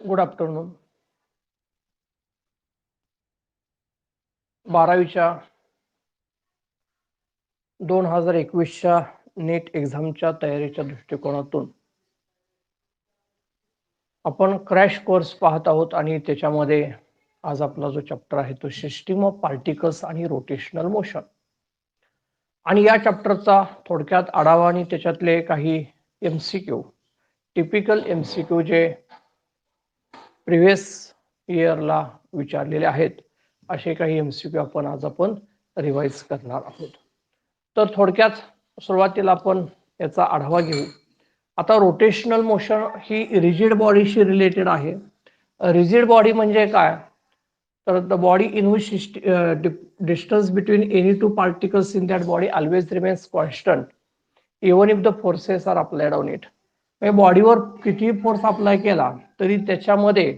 Good afternoon. 12वीच्या 2021च्या नीट एक्झामच्या तयारीच्या दृष्टिकोनातून आपण क्रॅश कोर्स पाहत आहोत आणि त्याच्यामध्ये आज आपला जो चॅप्टर आहे तो सिस्टीम ऑफ पार्टिकल्स आणि रोटेशनल मोशन. आणि या चॅप्टरचा थोडक्यात आढावा आणि त्याच्यातले काही एमसीक्यू, टिपिकल एमसीक्यू जे प्रिव्हियस इयरला विचारलेले आहेत असे काही एमसीक्यू आपण रिवाइज करणार आहोत. तर थोडक्यात सुरुवातीला आपण याचा आढावा घेऊ. आता रोटेशनल मोशन ही रिजिड बॉडीशी रिलेटेड आहे. रिजिड बॉडी म्हणजे काय, तर the body in which distance between any two particles in that body always remains constant even if the forces are applied on it. बॉडीवर किती फोर्स अप्लाय केला तरी त्याच्यामध्ये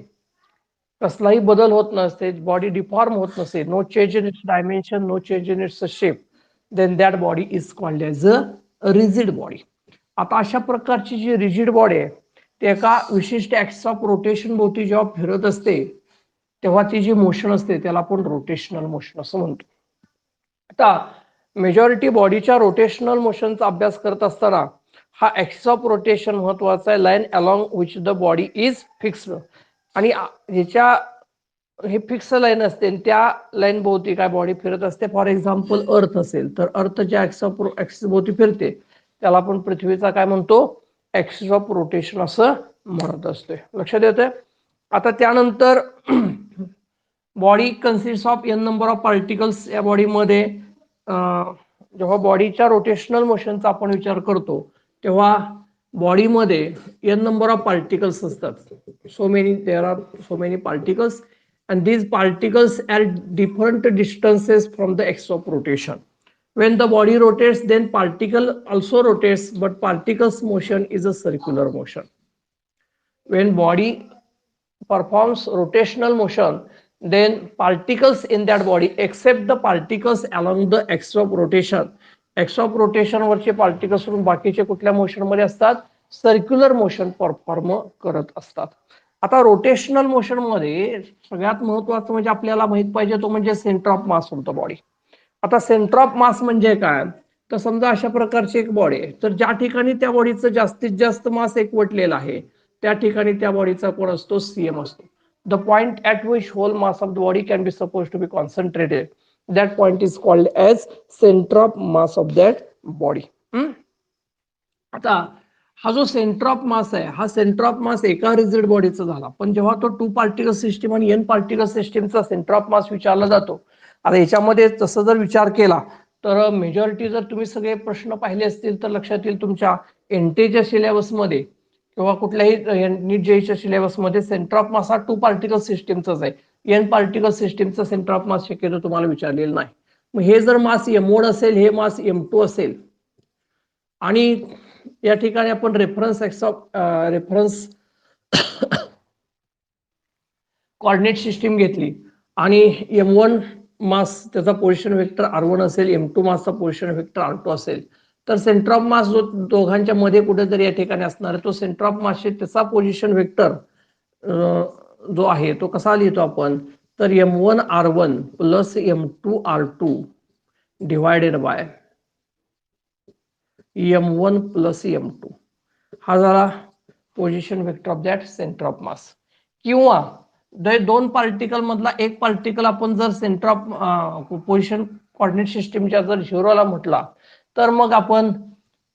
कसलाही बदल होत नसते, बॉडी डिफॉर्म होत नसते, no change in its dimension, no change in its shape, then that body is called as a rigid body. आता अशा प्रकारची जी रिजिड बॉडी आहे ते एका विशिष्ट ऍक्सिस ऑफ रोटेशन भोवती जेव्हा फिरत असते तेव्हा ती जी मोशन असते त्याला आपण रोटेशनल मोशन असं म्हणतो. आता मेजॉरिटी बॉडीच्या रोटेशनल मोशनचा अभ्यास करत असताना हा ऍक्सिस ऑफ रोटेशन महत्वाचा आहे, line along which the body is fixed. आणि ज्याच्या हे फिक्स लाईन असते त्या लाईन भोवती काय बॉडी फिरत असते. फॉर एक्झाम्पल अर्थ असेल तर अर्थ ज्या ऍक्सिस भोवती फिरते त्याला आपण पृथ्वीचा काय म्हणतो, ऍक्सिस ऑफ रोटेशन असं म्हणत असते. लक्षात येतंय. आता त्यानंतर body consist of an number of particles. या बॉडीमध्ये जेव्हा बॉडीच्या रोटेशनल मोशनचा आपण विचार करतो तेव्हा बॉडीमध्ये एन नंबर ऑफ पार्टिकल्स असतात. There are so many particles and these particles are different distances from the axis of rotation. When the body rotates, then particle also rotates, but particles motion is a circular motion. When body performs rotational motion, then particles in that body, except the particles along the axis of rotation, axis of rotation वरचे particles सोडून बाकीचे कुठल्या motion मध्ये असतात, circular motion perform करत असतात. आता rotational motion मध्ये सगळ्यात महत्वाचं म्हणजे आपल्याला माहित पाहिजे तो म्हणजे centre of mass of the body. आता सेंटर ऑफ मास म्हणजे काय, तर समजा अशा प्रकारची एक बॉडी आहे तर ज्या ठिकाणी त्या बॉडीचं जास्तीत जास्त मास एकवटलेला आहे त्या ठिकाणी त्या बॉडीचा कोण असतो, सीएम असतो. The point at which whole mass of the body can be suppose to be concentrated, that point is called as centre of mass of that body. आता हा जो सेंटर ऑफ मास आहे हा सेंटर ऑफ मास एका rigid बॉडीचा झाला, पण जेव्हा तो टू पार्टिकल सिस्टीम आणि एन पार्टिकल सिस्टीमचा सेंटर ऑफ मास विचारला जातो. आता याच्यामध्ये तसं जर विचार केला तर मेजॉरिटी जर तुम्ही सगळे प्रश्न पाहिले असतील तर लक्षात येईल तुमच्या एनटीच्या सिलेबसमध्ये किंवा कुठल्याही नीट जेईच्या सिलेबसमध्ये सेंटर ऑफ मास हा टू पार्टिकल सिस्टीमचाच आहे. एन पार्टिकल सिस्टीमचा सेंटर ऑफ मास शक्यतो तुम्हाला विचारलेलं नाही. मग हे जर मास M1 असेल, हे मास M2 असेल आणि या ठिकाणी आपण रेफरन्स कोऑर्डिनेट सिस्टीम घेतली आणि M1 मास त्याचा पोझिशन वेक्टर R1 असेल, M2 मासचा पोझिशन वेक्टर R2 असेल, तर सेंटर ऑफ मास जो दोघांच्या मध्ये कुठेतरी या ठिकाणी असणार आहे तो सेंटर ऑफ मास त्याचा पोझिशन वेक्टर जो आहे तो कसा लिहितो आपण, तर M1 R1 plus M2 R2 divided by M1 plus M2 हा झाला position vector of that centre of मास. किंवा दोन पार्टिकल मधला एक पार्टिकल आपण जर सेंटर ऑफ पोझिशन कोऑर्डिनेट सिस्टीमच्या जर झिरोला म्हटला तर मग आपण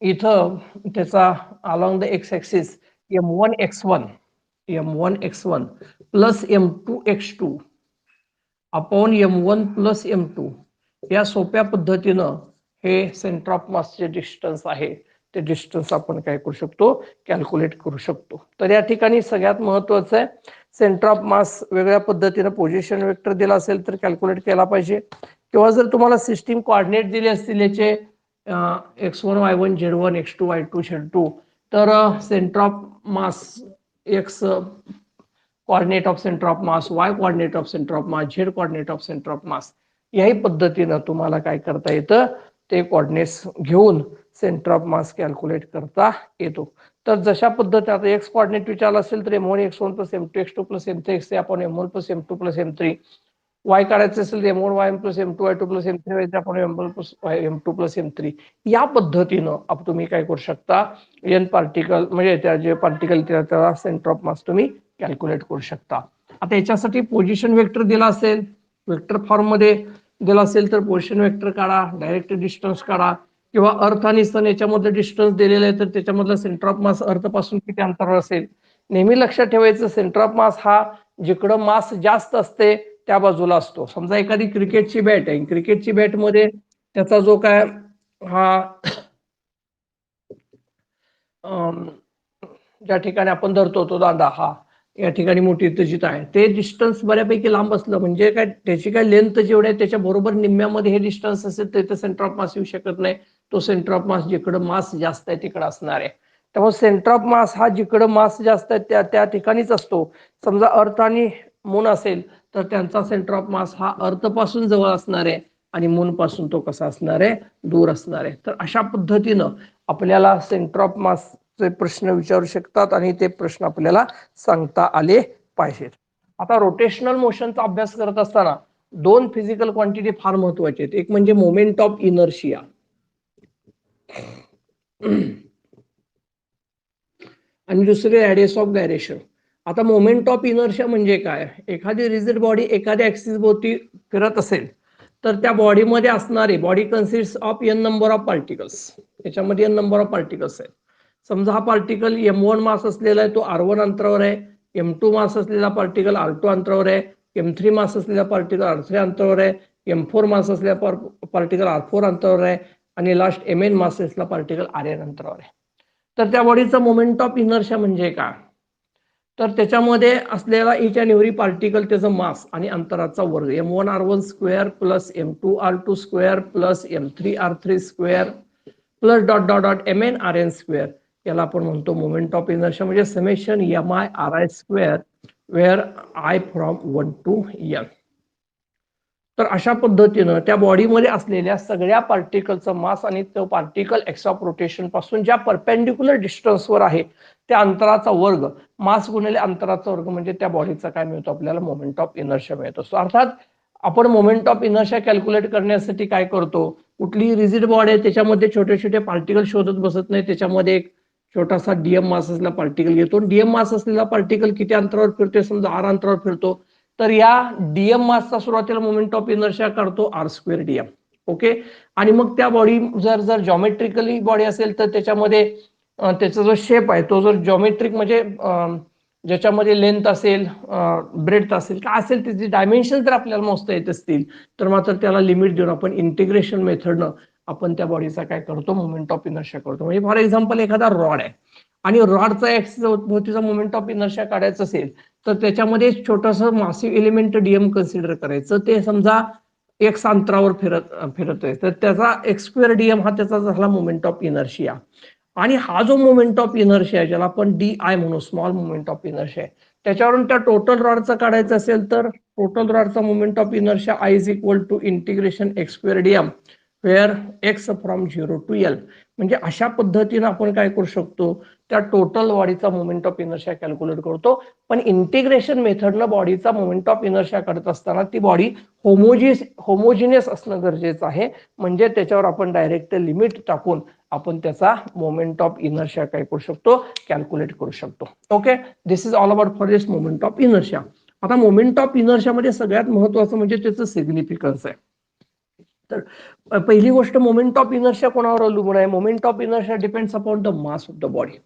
इथं त्याचा along the x axis M1 x1 plus M2 x2 upon M1 plus M2 या सोप्या पद्धतीनं हे सेंटर ऑफ मासचे डिस्टन्स आहे ते डिस्टन्स आपण काय करू शकतो, कॅल्क्युलेट करू शकतो. तर या ठिकाणी सगळ्यात महत्वाचं आहे सेंटर ऑफ मास वेगळ्या पद्धतीने पोझिशन वेक्टर दिला असेल तर कॅल्क्युलेट केला पाहिजे. किंवा जर तुम्हाला सिस्टीम कोऑर्डिनेट दिले असतील याचे x1 y1 z1 x2 y2 z2 तर centre of mass x coordinate of centre of mass, y coordinate of centre of mass, z coordinate of centre of मास याही पद्धतीनं तुम्हाला काय करता येतं ते कोऑर्डिनेट्स घेऊन सेंटर ऑफ मास कॅल्क्युलेट करता येतो. तर जशा पद्धतीने आता एक्स कोऑर्डिनेट विचारला असेल तर m1 x1 plus m2 x2 plus m3 x3 आपण m1 plus m2 plus m3 y काढायचं असेल तर m1 y1 plus m2 y2 plus m3 आपण m1 plus m2 plus m3 या पद्धतीनं तुम्ही काय करू शकता n पार्टिकल म्हणजे त्या जे पार्टिकल त्याला सेंटर ऑफ मास तुम्ही कॅल्क्युलेट करू शकता. आता याच्यासाठी पोझिशन वेक्टर दिला असेल, वेक्टर फॉर्म मध्ये दिला असेल तर पोझिशन वेक्टर काढा, डायरेक्ट डिस्टन्स काढा किंवा अर्थ आणि सन याच्यामध्ये डिस्टन्स दिलेलं आहे तर त्याच्यामधलं सेंटर ऑफ मास अर्थ पासून किती अंतरावर असेल. नेहमी लक्षात ठेवायचं सेंटर ऑफ मास हा जिकडं मास जास्त असते त्या बाजूला असतो. समजा एखादी क्रिकेटची बॅट आहे, क्रिकेटची बॅट मध्ये त्याचा जो काय हा ज्या ठिकाणी आपण धरतो तो दांडा हा या ठिकाणी मोठी जिथं आहे ते डिस्टन्स बऱ्यापैकी लांब असलं म्हणजे काय त्याची काय लेंथ जेवढी आहे त्याच्या बरोबर निम्म्यामध्ये हे डिस्टन्स असेल तर सेंटर ऑफ मास येऊ शकत नाही. तो सेंटर ऑफ मास जिकडं मास जास्त आहे तिकडं असणार आहे. त्यामुळे सेंटर ऑफ मास हा जिकडं मास जास्त आहे त्या ठिकाणीच असतो. समजा अर्थ आणि मून असेल तर त्यांचा सेंटर ऑफ मास हा अर्थ पासून जवळ असणार आहे आणि मून पासून तो कसा असणार आहे दूर असणार आहे. तर अशा पद्धतीनं आपल्याला सेंटर ऑफ मास प्रश्न विचारू शकतात आणि ते प्रश्न आपल्याला सांगता आले पाहिजेत. आता रोटेशनल मोशनचा अभ्यास करत असताना दोन फिजिकल क्वांटिटी फार महत्वाचे आहेत. एक म्हणजे मोमेंट ऑफ इनर्शिया आणि दुसरे रेडियस ऑफ गायरेशन. आता मोमेंट ऑफ इनर्शिया म्हणजे काय, एखादी रिजिड बॉडी एखाद्या ऍक्सिस भोवती फिरत असेल तर त्या बॉडीमध्ये असणारे body consist of n number of particles. त्याच्यामध्ये n नंबर ऑफ पार्टिकल्स आहेत. समजा हा पार्टिकल m1 मास असलेला आहे तो r1 अंतरावर आहे, m2 मास असलेला पार्टिकल r2 अंतरावर आहे, m3 मास असलेला पार्टिकल r3 अंतरावर आहे, m4 मास असलेला पार्टिकल r4 अंतरावर आहे आणि लास्ट mn मास असलेला पार्टिकल rn अंतरावर आहे. तर त्या बॉडीचा मोमेंट ऑफ इनर्शिया म्हणजे काय, तर त्याच्यामध्ये असलेला इच अँड एव्हरी पार्टिकल त्याचं मास आणि अंतराचा वर्ग m1 r1 square plus m2 r2 square plus m3 r3 square plus dot dot dot mn rn square याला आपण म्हणतो मोमेंट ऑफ इनर्शिया म्हणजे summation mi ri square where i from 1 to n. तर अशा पद्धतीनं त्या बॉडीमध्ये असलेल्या सगळ्या पार्टिकलचं मास आणि तो पार्टिकल एक्स ऑफ रोटेशन पासून ज्या परपेंडिक्युलर डिस्टन्सवर आहे त्या अंतराचा वर्ग मास गुणिले अंतराचा वर्ग म्हणजे त्या बॉडीचा काय मिळतो आपल्याला मोमेंट ऑफ इनर्शिया मिळत असतो. अर्थात आपण मोमेंट ऑफ इनर्शिया कॅल्क्युलेट करण्यासाठी काय करतो, कुठलीही रिजिड बॉडी आहे त्याच्यामध्ये छोटे छोटे पार्टिकल शोधत बसत नाही, त्याच्यामध्ये एक छोटासा डीएम मास असलेला पार्टिकल घेतो. डीएम मास असलेला पार्टिकल किती अंतरावर फिरतो, समजा आर अंतरावर फिरतो तर या डीएम मासचा सुरुवातीला मोमेंट ऑफ इनर्शिया काढतो आर स्क्वेअर डीएम. ओके. आणि मग त्या बॉडी जर जॉमेट्रिकली बॉडी असेल तर त्याच्यामध्ये त्याचा जो शेप आहे तो जर जॉमेट्रिक म्हणजे ज्याच्यामध्ये लेंथ असेल ब्रेड्थ असेल काय असेल त्याची डायमेन्शन जर आपल्याला मोजता येत असतील तर मात्र त्याला लिमिट देऊन आपण इंटिग्रेशन मेथडनं आपण त्या बॉडीचा काय करतो मोमेंट ऑफ इनर्शिया करतो. म्हणजे फॉर एक्झाम्पल एखादा रॉड आहे आणि रॉडचा एक्सिस भोवतीचा मोमेंट ऑफ इनर्शिया काढायचा असेल तर त्याच्यामध्ये छोटंसं मासिव एलिमेंट डीएम कन्सिडर करायचं. ते समजा एक्स अंतरावर फिरतोय तर त्याचा एक्स स्क्वेअर डीएम हा त्याचा झाला मोमेंट ऑफ इनर्शिया. आणि हा जो मोमेंट ऑफ इनर्शिया ज्याला आपण डी आय म्हणू स्मॉल मोमेंट ऑफ इनर्शिया त्याच्यावरून त्या टोटल रॉडचा काढायचा असेल तर टोटल रॉडचा moment of inertia I is equal to integration x square DM where x from 0 to l. म्हणजे अशा पद्धतीने आपण काय करू शकतो त्या टोटल बॉडीचा मोमेंट ऑफ इनर्शिया कॅल्क्युलेट करतो. पण इंटिग्रेशन मेथडनं बॉडीचा मोमेंट ऑफ इनर्शिया करत असताना ती बॉडी होमोजिनियस असणं गरजेचं आहे. म्हणजे त्याच्यावर आपण डायरेक्ट लिमिट टाकून आपण त्याचा मोमेंट ऑफ इनर्शिया काय करू शकतो कॅल्क्युलेट करू शकतो. Okay, this is all about for this moment of inertia. आता मोमेंट ऑफ इनर्शिया मध्ये सगळ्यात महत्वाचं म्हणजे त्याचं सिग्निफिकन्स आहे. तर पहिली गोष्ट मोमेंट ऑफ इनर्शिया कोणावर अवलंबून आहे, moment of inertia depends upon the mass of the body.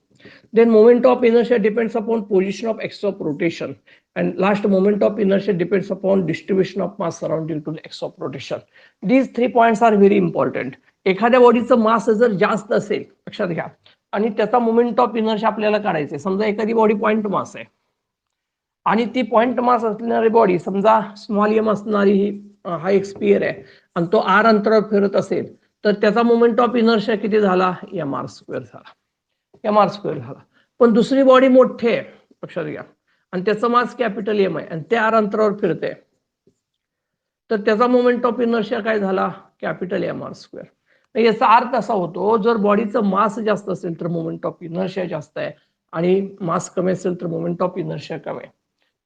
Then moment of inertia depends upon position of axis of rotation, and last moment of inertia depends upon distribution of mass surrounding to the axis of rotation. These 3 points are very important. एखाद्या बॉडीचं मास जर जास्त असेल लक्षात घ्या आणि त्याचा moment of inertia आपल्याला काढायचा आहे. समजा एखादी बॉडी पॉइंट मास आहे आणि ती पॉइंट मास असणारी बॉडी समजा स्मॉल एम असणारी ही हा एक स्पियर आहे आणि तो आर अंतरावर फिरत असेल तर त्याचा मोमेंट ऑफ इनर्शिया किती झाला एम आर स्क्वेअर झाला. एम आर स्क्वेअर झाला. पण दुसरी बॉडी मोठी आहे लक्षात घ्या आणि त्याचा मास कॅपिटल एम आहे आणि ते आर अंतरावर फिरते तर त्याचा मोमेंट ऑफ इनर्शिया काय झाला कॅपिटल एम आर स्क्वेअर. याचा अर्थ असा होतो, जर बॉडीचं मास जास्त असेल तर मोमेंट ऑफ इनर्शिया जास्त आहे आणि मास कमी असेल तर मोमेंट ऑफ इनर्शिया कमी आहे.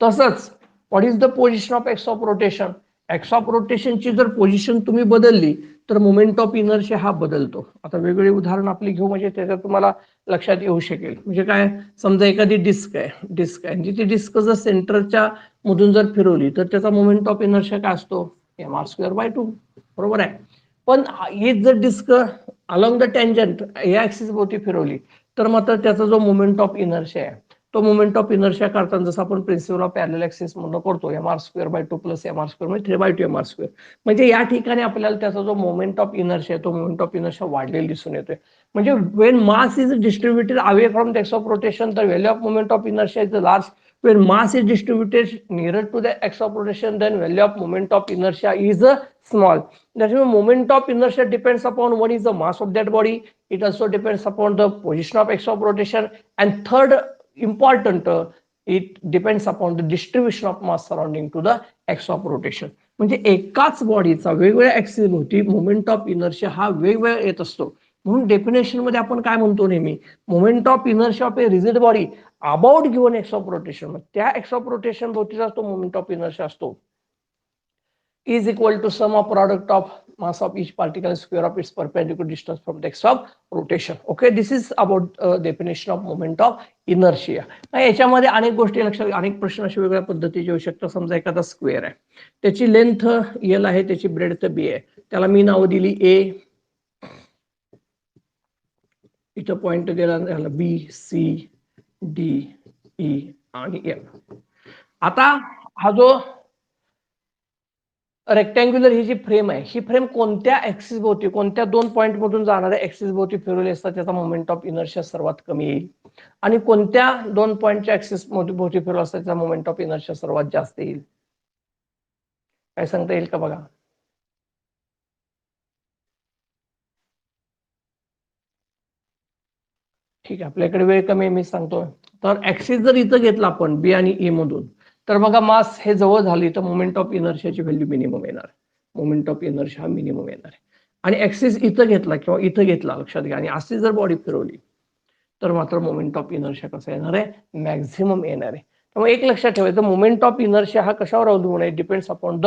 तसंच what is the position of x of rotation? X of रोटेशनची जर पोझिशन तुम्ही बदलली तर मोमेंट ऑफ इनर्शिया हा बदलतो. आता वेगवेगळे उदाहरण आपली घेऊ म्हणजे त्याच्यात तुम्हाला लक्षात येऊ शकेल. म्हणजे काय, समजा एखादी डिस्क आहे आणि ती डिस्क जर सेंटरच्या मधून जर फिरवली तर त्याचा मोमेंट ऑफ इनर्शिया काय असतो? mr²/2. बरोबर आहे. पण हीच जर डिस्क अलॉंग द टँजंट या ऍक्सिस भोवती फिरवली तर मात्र त्याचा जो मोमेंट ऑफ इनर्शिया आहे तो मोमेंट ऑफ इनर्शिया करताना जसं आपण प्रिन्सिपल ऑफ पॅरलल ऍक्सिस म्हणून करतो mr²/2 प्लस mr² म्हणजे 3/2 mr². म्हणजे या ठिकाणी आपल्याला त्याचा जो मोमेंट ऑफ इनर्शिया आहे तो मोमेंट ऑफ इनर्शिया वाढलेला दिसून येतोय. म्हणजे Wien mass is distributed away from the x of rotation the value of moment of inertia is large. When mass is distributed nearer to the axis of rotation, then value of moment of inertia is small. That means moment of inertia depends upon what is the mass of that body. It also depends upon the position of axis of rotation. And third important, it depends upon the distribution of mass surrounding to the axis of rotation. म्हणजे एकाच बॉडीचा वेगवेगळ्या axis भोवती moment of inertia हा वेगवेगळा येत असतो. म्हणून डेफिनेशन मध्ये आपण काय म्हणतो नेहमी, moment of inertia of a rigid body about given axis of rotation, त्या एक्स ऑफ रोटेशन भोवतीचा तो मोमेंट ऑफ इनर्शिया असतो, is equal to sum of product of mass of each particle square of its perpendicular distance from the axis of rotation. Okay, this is about definition of moment of inertia. याच्यामध्ये अनेक गोष्टी लक्षात, अनेक प्रश्न अशा वेगळ्या पद्धतीचे येऊ शकतात. समजा एखादा स्क्वेअर आहे, त्याची लेंथ एल आहे, त्याची ब्रेडथ बी आहे, त्याला मी नाव दिली ए, इथं पॉइंट दिला बी सी डी ई आणि एफ. आता हा जो रेक्टँग्युलर ही जी फ्रेम आहे, ही फ्रेम कोणत्या ऍक्सिस भोवती, कोणत्या दोन पॉइंट मधून जाणाऱ्या ऍक्सिस भोवती फिरवली असता त्याचा मोमेंट ऑफ इनर्शिया सर्वात कमी येईल, आणि कोणत्या दोन पॉइंटच्या ऍक्सिस भोवती फिरवला असता त्याचा मोमेंट ऑफ इनर्शिया सर्वात जास्त येईल? काय सांगता येईल का बघा? ठीक आहे, आपल्याकडे वेळ कमी आहे, मी सांगतो. तर ऍक्सिस जर इथं घेतला आपण बी आणि ई मधून, तर बघा मास हे जवळ झाली तर मोमेंट ऑफ इनर्शियाची व्हॅल्यू मिनिमम येणार, मोमेंट ऑफ इनर्शिया हा मिनिमम येणार आहे. आणि ऍक्सिस इथं घेतला किंवा इथं घेतला, लक्षात घ्या, आणि अशी जर बॉडी फिरवली तर मात्र मोमेंट ऑफ इनर्शिया कसा येणार आहे? मॅक्झिमम येणार आहे. त्यामुळे एक लक्षात ठेवायचं, मोमेंट ऑफ इनर्शिया हा कशावर अवलंबून आहे? Depends upon the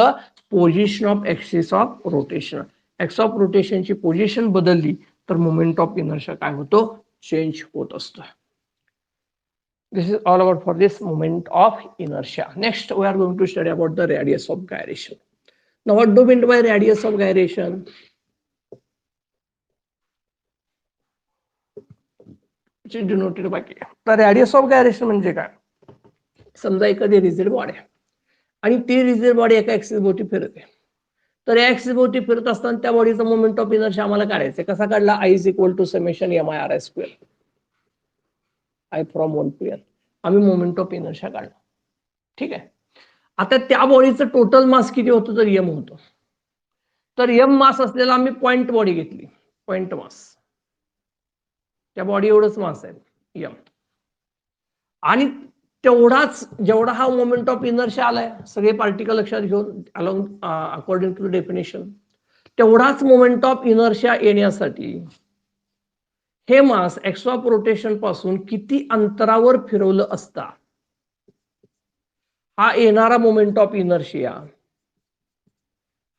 position of axis of rotation. Axis of रोटेशनची पोझिशन बदलली तर मोमेंट ऑफ इनर्शिया काय होतो? चेंज होत असतं. This is all about for this moment of inertia. Next, we are going to study about the radius of gyration. Now, what do we mean by radius of gyration? Which is denoted by K. The radius of gyration म्हणजे काय? समजा एखादी rigid body आहे आणि ती rigid body एका axis भोवती फिरते. तर या ऍक्सिस भोवती फिरत असताना त्या बॉडीचा मोमेंट ऑफ इनर्शिया आम्हाला काढायचा. कसा काढला? I is equal to summation mi/r². I from 1 to n. आम्ही मोमेंट ऑफ इनर्शिया काढला. ठीक आहे. आता त्या बॉडीचं टोटल मास किती होतं? तर एम होतं. तर एम मास असलेला आम्ही पॉइंट बॉडी घेतली, पॉइंट मास, त्या बॉडी एवढंच मास आहे एम, आणि तेवढाच जेवढा हा मोमेंट ऑफ इनर्शिया आलाय, सगळे पार्टिकल लक्षात घेऊन अलॉंग अकॉर्डिंग टू डेफिनेशन, तेवढाच मोमेंट ऑफ इनर्शिया येण्यासाठी हे मास एक्स ऑफ रोटेशन पासून किती अंतरावर फिरवलं असता हा येणारा मोमेंट ऑफ इनर्शिया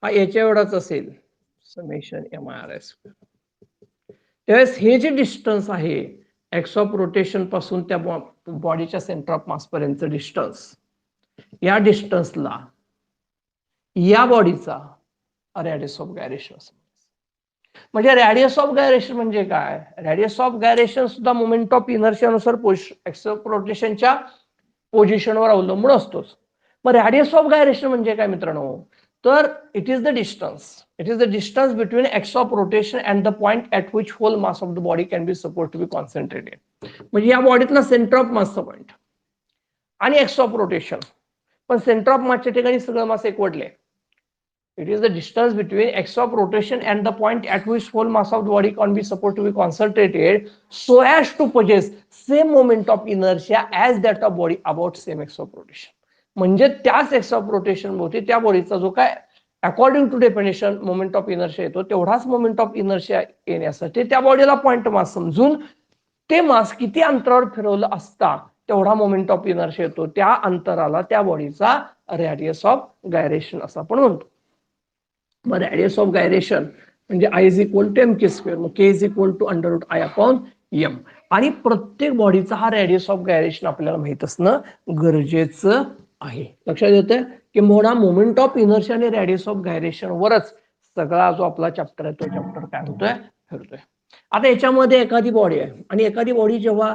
हा याच्या एवढाच असेल, समेशन mi/r². त्यावेळेस हे जे डिस्टन्स आहे एक्स ऑफ रोटेशन पासून त्या बॉडीच्या सेंटर ऑफ मास पर्यंत डिस्टन्स, या डिस्टन्सला या बॉडीचा रॅडियस ऑफ गायरेशन. म्हणजे रॅडियस ऑफ गायरेशन म्हणजे काय? रॅडियस ऑफ गायरेशन सुद्धा मोमेंट ऑफ इनर्शियानुसार एक्स ऑफ रोटेशनच्या पोझिशनवर अवलंबून असतोच. मग रॅडियस ऑफ गायरेशन म्हणजे काय मित्रांनो? तर it is the distance, it is the distance between axis of rotation and the point at which whole mass of the body can be suppose to be concentrated. म्हणजे या बॉडीतला centre of मासचा point आणि axis of rotation, पण centre of मासच्या ठिकाणी सगळं मास एकवटले. It is the distance between x of rotation and the point at which whole mass of the body can be supposed to be concentrated so as to possess same moment of inertia as that of body about same x of rotation. म्हणजे त्याच x of rotation भोवती त्या बॉडीचा जो काय according to definition moment of inertia येतो, तेवढाच moment of inertia येण्यासाठी त्या बॉडीला पॉइंट मास समजून ते मास किती अंतरावर फिरवलं असता तेवढा मोमेंट ऑफ इनर्शिया येतो, त्या अंतराला त्या बॉडीचा रेडियस ऑफ गायरेशन असं आपण म्हणतो. मग रेडियस ऑफ गायरेशन म्हणजे I is equal to M K square, मग K is equal to under root I upon M. आणि प्रत्येक बॉडीचा हा रेडियस ऑफ गायरेशन आपल्याला माहित असणं गरजेचं आहे. लक्षात येतं किंवा मोमेंट ऑफ इनर्शिया आणि रेडियस ऑफ गायरेशन वरच सगळा जो आपला चॅप्टर आहे तो चॅप्टर काय होतोय फिरतोय. आता याच्यामध्ये एखादी बॉडी आहे आणि एखादी बॉडी जेव्हा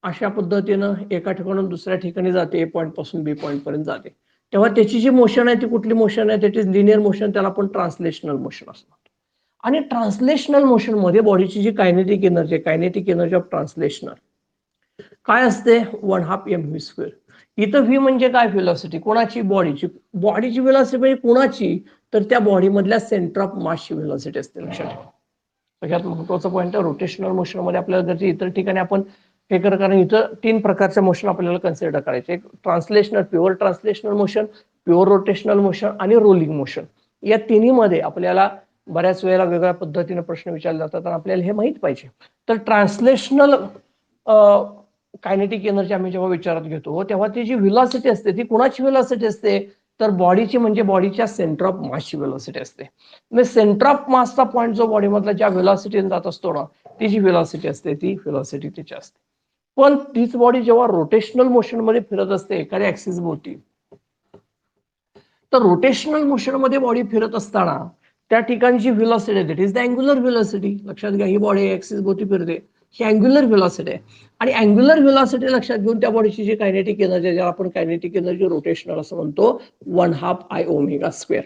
अशा पद्धतीनं एका ठिकाणून दुसऱ्या ठिकाणी जाते, ए पॉईंट पासून बी पॉईंट पर्यंत जाते, तेव्हा त्याची जी मोशन आहे ती कुठली मोशन आहे, त्याची लिनियर मोशन, त्याला आपण ट्रान्सलेशनल मोशन असं म्हणतो. आणि ट्रान्सलेशनल मोशन मध्ये बॉडीची जी कायनेटिक एनर्जी ऑफ ट्रान्सलेशनल काय असते, 1/2 mv². इथं व्ही म्हणजे काय, व्हेलॉसिटी कोणाची, बॉडीची व्हेलॉसिटी म्हणजे कोणाची, तर त्या बॉडी मधल्या सेंटर ऑफ मासची व्हेलॉसिटी असते. लक्षात ठेवा, सगळ्यात महत्वाचा पॉईंट आहे. रोटेशनल मोशन मध्ये आपल्याला जर इतर ठिकाणी आपण हे कर, कारण इथं 3 प्रकारचे मोशन आपल्याला कन्सिडर करायचे, एक translational, pure translational motion, pure rotational motion आणि रोलिंग मोशन. या तिन्ही मध्ये आपल्याला बऱ्याच वेळेला वेगळ्या पद्धतीने प्रश्न विचारले जातात आणि आपल्याला हे माहित पाहिजे. तर ट्रान्सलेशनल कायनेटिक एनर्जी आम्ही जेव्हा विचारात घेतो तेव्हा ती जी व्हेलॉसिटी असते ती कोणाची व्हेलॉसिटी असते, तर बॉडीची म्हणजे बॉडीच्या सेंटर ऑफ मासची व्हेलॉसिटी असते. म्हणजे सेंटर ऑफ मासचा पॉईंट जो बॉडी मधला ज्या व्हेलॉसिटीने जात असतो ना, ती जी व्हेलॉसिटी असते ती व्हेलॉसिटी तिची असते. पण तीच बॉडी जेव्हा रोटेशनल मोशन मध्ये फिरत असते एखाद्या ऍक्सिस भोवती, तर रोटेशनल मोशन मध्ये बॉडी फिरत असताना त्या ठिकाणची velocity that is the angular velocity. लक्षात घ्या, ही बॉडी ऍक्सिस भोवती फिरते, ही अँग्युलर व्हेलॉसिटी आहे. आणि अँग्युलर व्हेलॉसिटी लक्षात घेऊन त्या बॉडीची जी कायनेटिक एनर्जी, ज्याला आपण कायनेटिक एनर्जी रोटेशनल असं म्हणतो, 1/2 I⍵².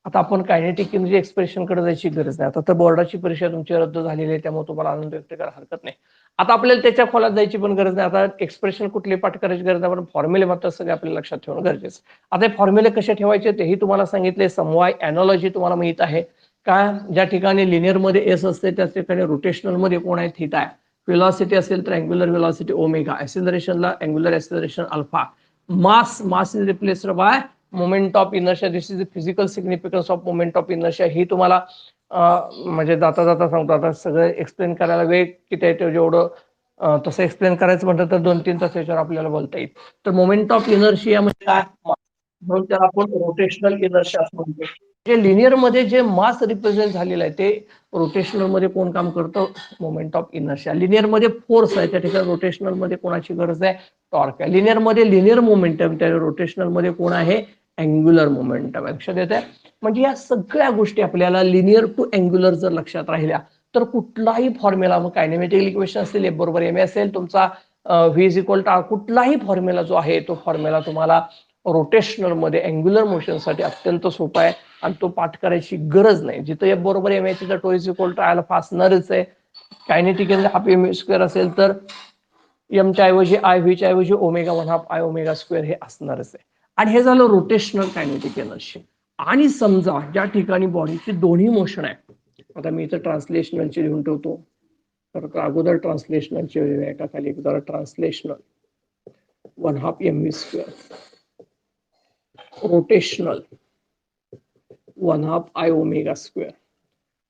आता आपण कायनेटिक एनर्जी एक्सप्रेशन कडे जायची गरज नाही. आता तर बोर्डाची परीक्षा तुमची रद्द झालेली आहे, त्यामुळे तुम्हाला आनंद व्यक्त करायला हरकत नाही. आता आपल्याला त्याच्या खोलात जायची पण गरज नाही. आता एक्सप्रेशन कुठली पाठ करायची गरज नाही, पण फॉर्म्युले मात्र सगळे आपल्याला लक्षात ठेवणं गरजेचं. आता हे फॉर्म्युले कसे ठेवायचे तेही तुम्हाला सांगितले. समवाय एनॉलॉजी तुम्हाला माहित आहे का, ज्या ठिकाणी लिनियर मध्ये एस असते त्याच ठिकाणी रोटेशनल मध्ये कोण आहे, थीटा आहे. व्हेलॉसिटी असेल तर अँग्युलर व्हेलॉसिटी ओमेगा, ऍक्सिलरेशनला angular acceleration alpha, mass is replaced by moment of inertia. This is the physical significance of moment of inertia. ही तुम्हाला म्हणजे जाता जाता सांगतो, आता सगळं एक्सप्लेन करायला वेळ किती आहे जेवढं तसं एक्सप्लेन करायचं म्हटलं तर 2-3 तास याच्यावर आपल्याला बोलता येईल. तर मोमेंट ऑफ इनर्शिया म्हणजे काय, म्हणून त्याला आपण रोटेशनल इनर्शिया असं म्हणतो. जे लिनियर मध्ये जे मास रिप्रेझेंट झालेलं आहे ते रोटेशनल मध्ये कोण काम करतं, मोमेंट ऑफ इनर्शिया. लिनियर मध्ये फोर्स आहे त्या ठिकाणी रोटेशनल मध्ये कोणाची गरज आहे, टॉर्क आहे. लिनियर मध्ये लिनियर मोमेंटम, त्या रोटेशनल मध्ये कोण आहे, अँग्युलर मोमेंटम. लक्षात येत आहे. म्हणजे या सगळ्या गोष्टी आपल्याला लिनियर टू अँग्युलर जर लक्षात राहिल्या तर कुठलाही फॉर्म्युला, मग कायनेमॅटिक इक्वेशन असेल, F बरोबर ma असेल, तुमचा V is equal to R, कुठलाही फॉर्म्युला जो आहे तो फॉर्म्युला तुम्हाला रोटेशनल मध्ये अँग्युलर मोशन साठी अत्यंत सोपा आहे आणि तो पाठ करायची गरज नाही. जिथं F बरोबर ma तिथं टो इज इक्वल टू अल्फा असणारच आहे. कायनेटिक एनर्जी हाफ mv² असेल तर m च्या ऐवजी I, V च्या ऐवजी ओमेगा 1/2 I⍵² हे असणारच आहे. आणि हे झालं रोटेशनल कायनेटिक एनर्जी. आणि समजा ज्या ठिकाणी बॉडीची दोन्ही मोशन आहे, आता मी इथं ट्रान्सलेशनलची लिहून ठेवतो, तर अगोदर ट्रान्सलेशनलची एका खाली एकदा translational 1/2 mv², rotational 1/2 I⍵².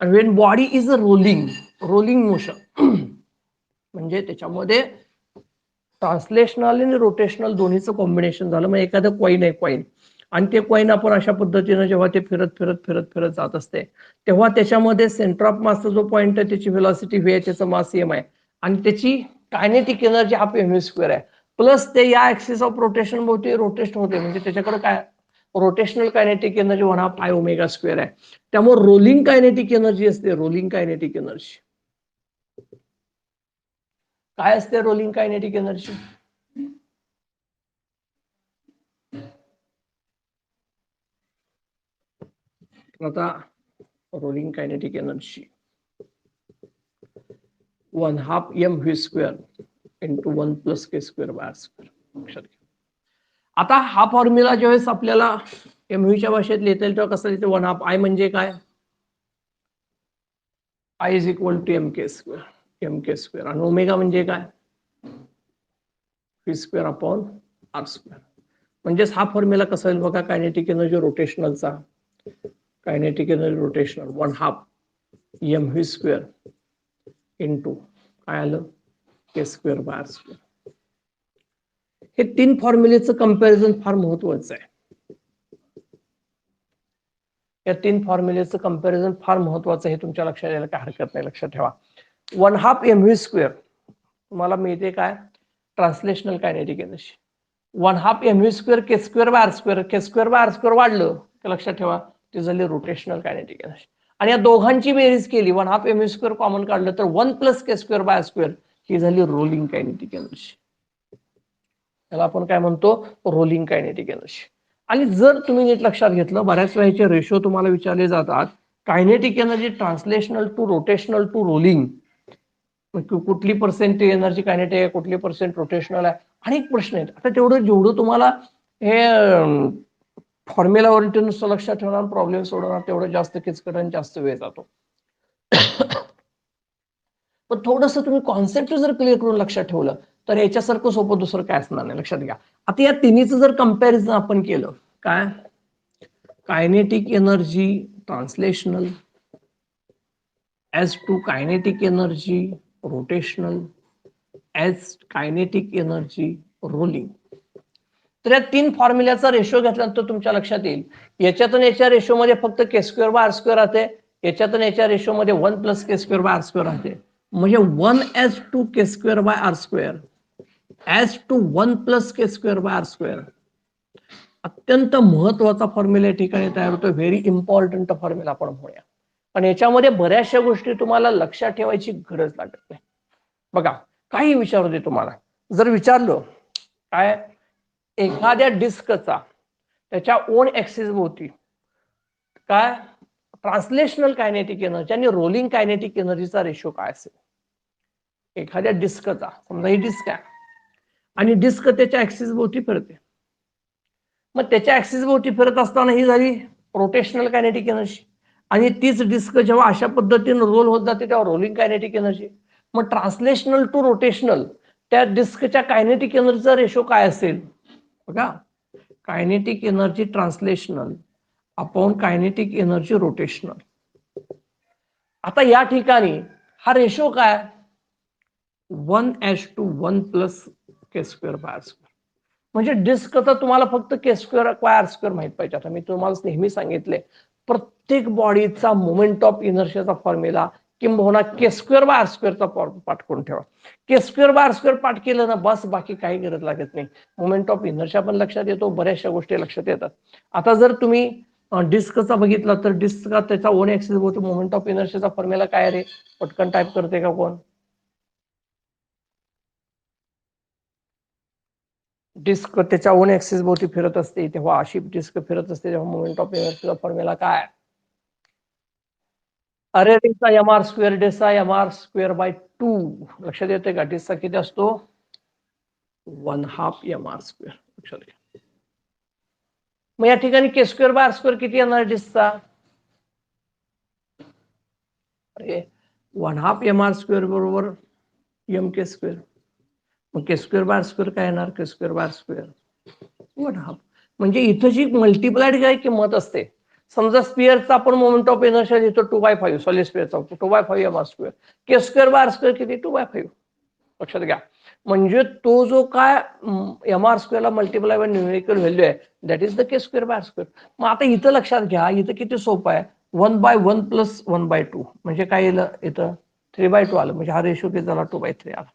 and when body is a rolling motion म्हणजे त्याच्यामध्ये ट्रान्सलेशनल आणि रोटेशनल दोन्हीचं कॉम्बिनेशन झालं. मग एखादं कॉइन आहे, कॉइन, आणि ते कॉइन आपण अशा पद्धतीने जेव्हा ते फिरत फिरत फिरत फिरत जात असते तेव्हा त्याच्यामध्ये सेंटर ऑफ मासचा जो पॉइंट आहे त्याची व्हेलॉसिटी व्ही आहे, त्याचं मास एम आहे, आणि त्याची कायनेटिक एनर्जी हाफ mv² आहे. प्लस ते या ऍक्सिस ऑफ रोटेशन भोवती रोटेट होते, म्हणजे त्याच्याकडे काय रोटेशनल कायनेटिक एनर्जी 1/2 I⍵² आहे. त्यामुळे रोलिंग कायनेटिक एनर्जी असते. रोलिंग कायनेटिक एनर्जी काय असते, रोलिंग कायनेटिक एनर्जी आता rolling kinetic energy 1/2 mv² into 1 + k²/r². आता हा फॉर्म्युला ज्यावेळेस आपल्याला mv च्या भाषेत लिहिता येईल तेव्हा कसं लिहितो, 1/2 I म्हणजे काय, I is equal to mk², आणि ओमेगा म्हणजे काय, v²/r². म्हणजेच हा फॉर्म्युला कसा येईल बघा, कायनेटिक एनर्जी रोटेशनलचा kinetic energy rotational 1/2 mv square into काय आलं k² बाय r². हे 3 फॉर्म्युलेचं कंपॅरिझन फार महत्वाचं आहे. या 3 फॉर्म्युलेचं कंपॅरिझन फार महत्वाचं आहे, तुमच्या लक्षात यायला काय हरकत नाही. लक्षात ठेवा 1/2 mv² तुम्हाला मिळते काय translational kinetic energy. 1/2 mv² k² by r², k² by r² वाढलं तर लक्षात ठेवा ती झाली रोटेशनल कायनेटिक एनर्जी. आणि या दोघांची बेरीज केली 1/2 mv² कॉमन काढलं तर 1 + k² बाय r² ही झाली रोलिंग कायनेटिक एनर्जी. त्याला आपण काय म्हणतो रोलिंग कायनेटिक एनर्जी. आणि जर तुम्ही नीट लक्षात घेतलं बऱ्याच वेळेचे रेशो तुम्हाला विचारले जातात kinetic energy translational to rotational to rolling, कुठली पर्सेंट एनर्जी कायनेटिक आहे कुठली पर्सेंट रोटेशनल आहे, अनेक प्रश्न आहेत. आता जेवढं तुम्हाला हे फॉर्म्युलावरती नुसतं लक्षात ठेवणार प्रॉब्लेम सोडवणार तेवढं जास्त किचकट आणि जास्त वेळ जातो. पण थोडंसं तुम्ही कॉन्सेप्ट जर क्लिअर करून लक्षात ठेवलं तर याच्यासारखं सोपं दुसरं काय असणार नाही. लक्षात घ्या. आता या तिन्हीचं जर कंपॅरिझन आपण केलं काय kinetic energy translational as to kinetic energy rotational as kinetic energy rolling. तर या 3 फॉर्म्युल्याचा रेशो घेतल्यानंतर तुमच्या लक्षात येईल याच्यातून याच्या रेशो मध्ये फक्त k² बाय r² राहते, याच्यातून याच्या रेशो मध्ये 1 + k² बाय r² राहते. म्हणजे 1 k² bye r²1 + k² by r². अत्यंत महत्वाचा फॉर्म्युला या ठिकाणी तयार होतो. व्हेरी इम्पॉर्टंट फॉर्म्युला आपण म्हणूया. पण याच्यामध्ये बऱ्याचशा गोष्टी तुम्हाला लक्षात ठेवायची गरज लागत नाही. बघा काही विचारू दे तुम्हाला, जर विचारलं काय एखाद्या डिस्कचा त्याच्या ओन ऍक्सिस भोवती काय ट्रान्सलेशनल कायनेटिक एनर्जी आणि रोलिंग कायनेटिक एनर्जीचा रेशो काय असेल. एखाद्या डिस्कचा समजा ही डिस्क आहे आणि डिस्क त्याच्या ऍक्सिस भोवती फिरते, मग त्याच्या ऍक्सिस भोवती फिरत असताना ही झाली रोटेशनल कायनेटिक एनर्जी. आणि तीच डिस्क जेव्हा अशा पद्धतीने रोल होत जाते तेव्हा रोलिंग कायनेटिक एनर्जी. मग ट्रान्सलेशनल टू रोटेशनल त्या डिस्कच्या कायनेटिक एनर्जीचा रेशो काय असेल बघा kinetic energy translational upon kinetic energy rotational. आता या ठिकाणी हा रेशो काय 1:1 + k² बाय r². म्हणजे डिस्कचा तुम्हाला फक्त k² बाय r² माहित पाहिजे. आता मी तुम्हाला नेहमी सांगितले प्रत्येक बॉडीचा मोमेंट ऑफ इनर्शियाचा फॉर्म्युला किंबहुना k² बाय r² चा पाठ करून ठेवा. k² बाय r² पाठ केलं ना बस बाकी काही गरज लागत नाही. मोमेंट ऑफ इनर्शिया पण लक्षात येतो, बऱ्याचशा गोष्टी लक्षात येतात. आता जर तुम्ही डिस्कचा बघितला तर डिस्कचा त्याचा ओन ऍक्सिस भोवती मोमेंट ऑफ इनर्शियाचा फॉर्म्युला काय रे पटकन टाईप करते का कोण. डिस्क त्याच्या ओन ऍक्सिस भोवती फिरत असते तेव्हा अशी डिस्क फिरत असते तेव्हा मोमेंट ऑफ इनर्शियाचा फॉर्म्युला काय अरे डिस्कचा mr² डिस्कचा mr²/2 लक्षात येते का. डिस्कचा किती असतो 1/2 mr². लक्षात घ्या. मग या ठिकाणी k² बाय r² किती येणार डिस्कचा अरे 1/2 mr² बरोबर mk². मग k² बाय r² काय येणार k² बाय r² 1/2. म्हणजे इथं जी मल्टिप्लाइड काय किंमत असते समजा स्पिअरचा आपण मोमेंट ऑफ इनर्शिया लिहितो 2/5 solid स्पिअरचा 2/5 mr². k² by r² किती 2/5. लक्षात घ्या. म्हणजे तो जो काय mr² ला मल्टिप्लाय बाय न्यूमेरिकल व्हॅल्यू आहे that is the k² by r². मग आता इथं लक्षात घ्या इथं किती सोपं आहे 1/1 + 1/2 म्हणजे काय येईल इथं 3/2 आलं. म्हणजे हा रेशो किती झाला 2/3 आला.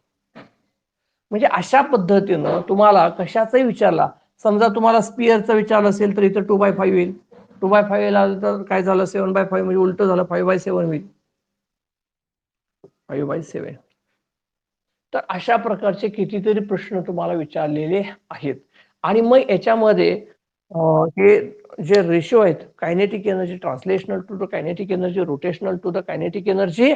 म्हणजे अशा पद्धतीनं तुम्हाला कशाचाही विचारला समजा तुम्हाला स्पिअरचा विचारला असेल तर इथं 2/5 येईल. 2/5 आलं तर काय झालं 7/5 म्हणजे उलट झालं 5/7 होईल 5/7. तर अशा प्रकारचे कितीतरी प्रश्न तुम्हाला विचारलेले आहेत. आणि मग याच्यामध्ये हे जे रेशो आहेत kinetic energy translational to the kinetic energy rotational to the kinetic energy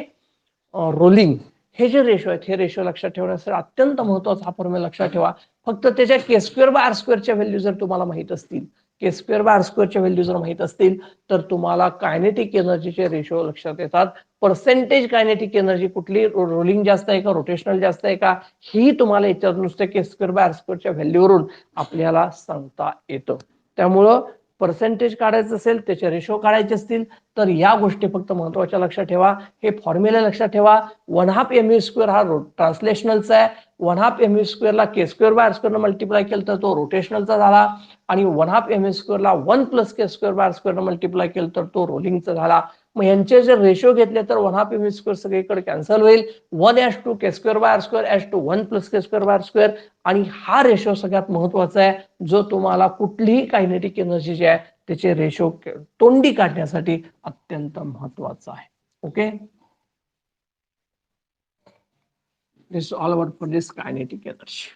rolling हे जे रेशो आहेत हे रेशो लक्षात ठेवण्यासाठी अत्यंत महत्वाचा हा फॉर्म्युला लक्षात ठेवा. फक्त त्याच्या k² बाय r² च्या व्हॅल्यू जर तुम्हाला माहित असतील k² बाय r² च्या व्हॅल्यू जर माहित असतील तर तुम्हाला कायनेटिक एनर्जीचे रेशो लक्षात येतात. पर्सेंटेज कायनेटिक एनर्जी कुठली रोलिंग जास्त आहे का रोटेशनल जास्त आहे का ही तुम्हाला याच्यात नुसतं k² बाय r² च्या व्हॅल्यूवरून आपल्याला सांगता येतं. त्यामुळं पर्सेंटेज काढायचं असेल, त्याचे रेशो काढायचे असतील, तर या गोष्टी फक्त महत्वाच्या लक्षात ठेवा. हे फॉर्म्युला लक्षात ठेवा. 1/2 mv² हा ट्रान्सलेशनलचा आहे. 1/2 mv² ला k² मल्टिप्लाय केलं तर तो रोटेशनलचा झाला, आणि 1/2 mv² ला 1 + k² मल्टिप्लाय केलं तर तो रोलिंगचा झाला. मग यांचे जर रेशो घेतले तर 1/2 mv² सगळीकडे कॅन्सल होईल. 1:2 k²/² 1 + k²/². आणि हा रेशो सगळ्यात महत्वाचा आहे, जो तुम्हाला कुठलीही कायनेटिक एनर्जी जी आहे त्याचे रेशो तोंडी काढण्यासाठी अत्यंत महत्वाचा आहे. Okay, this all about for this kinetic energy.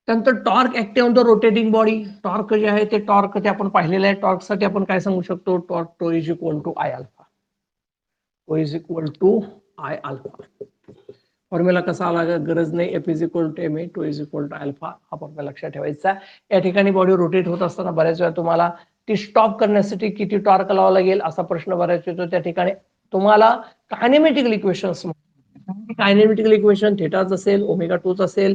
त्यानंतर torque active on the rotating body. Torque जे आहे ते टॉर्क ते आपण पाहिलेलं आहे. टॉर्कसाठी आपण काय सांगू शकतो? Torque tau is equal to I alpha. Tau is equal to I alpha. Formula कसा आला गरज नाही. F is equal to ma, tau is equal to alpha. हा फॉर्म्युला लक्षात ठेवायचा. या ठिकाणी बॉडी रोटेट होत असताना बऱ्याच वेळा तुम्हाला ती स्टॉप करण्यासाठी किती टॉर्क लावावा लागेल असा प्रश्न बऱ्याच येतो. त्या ठिकाणी तुम्हाला कायनेमॅटिकल इक्वेशन्स, कायनेमॅटिकल इक्वेशन थीटाच असेल, ω2 असेल,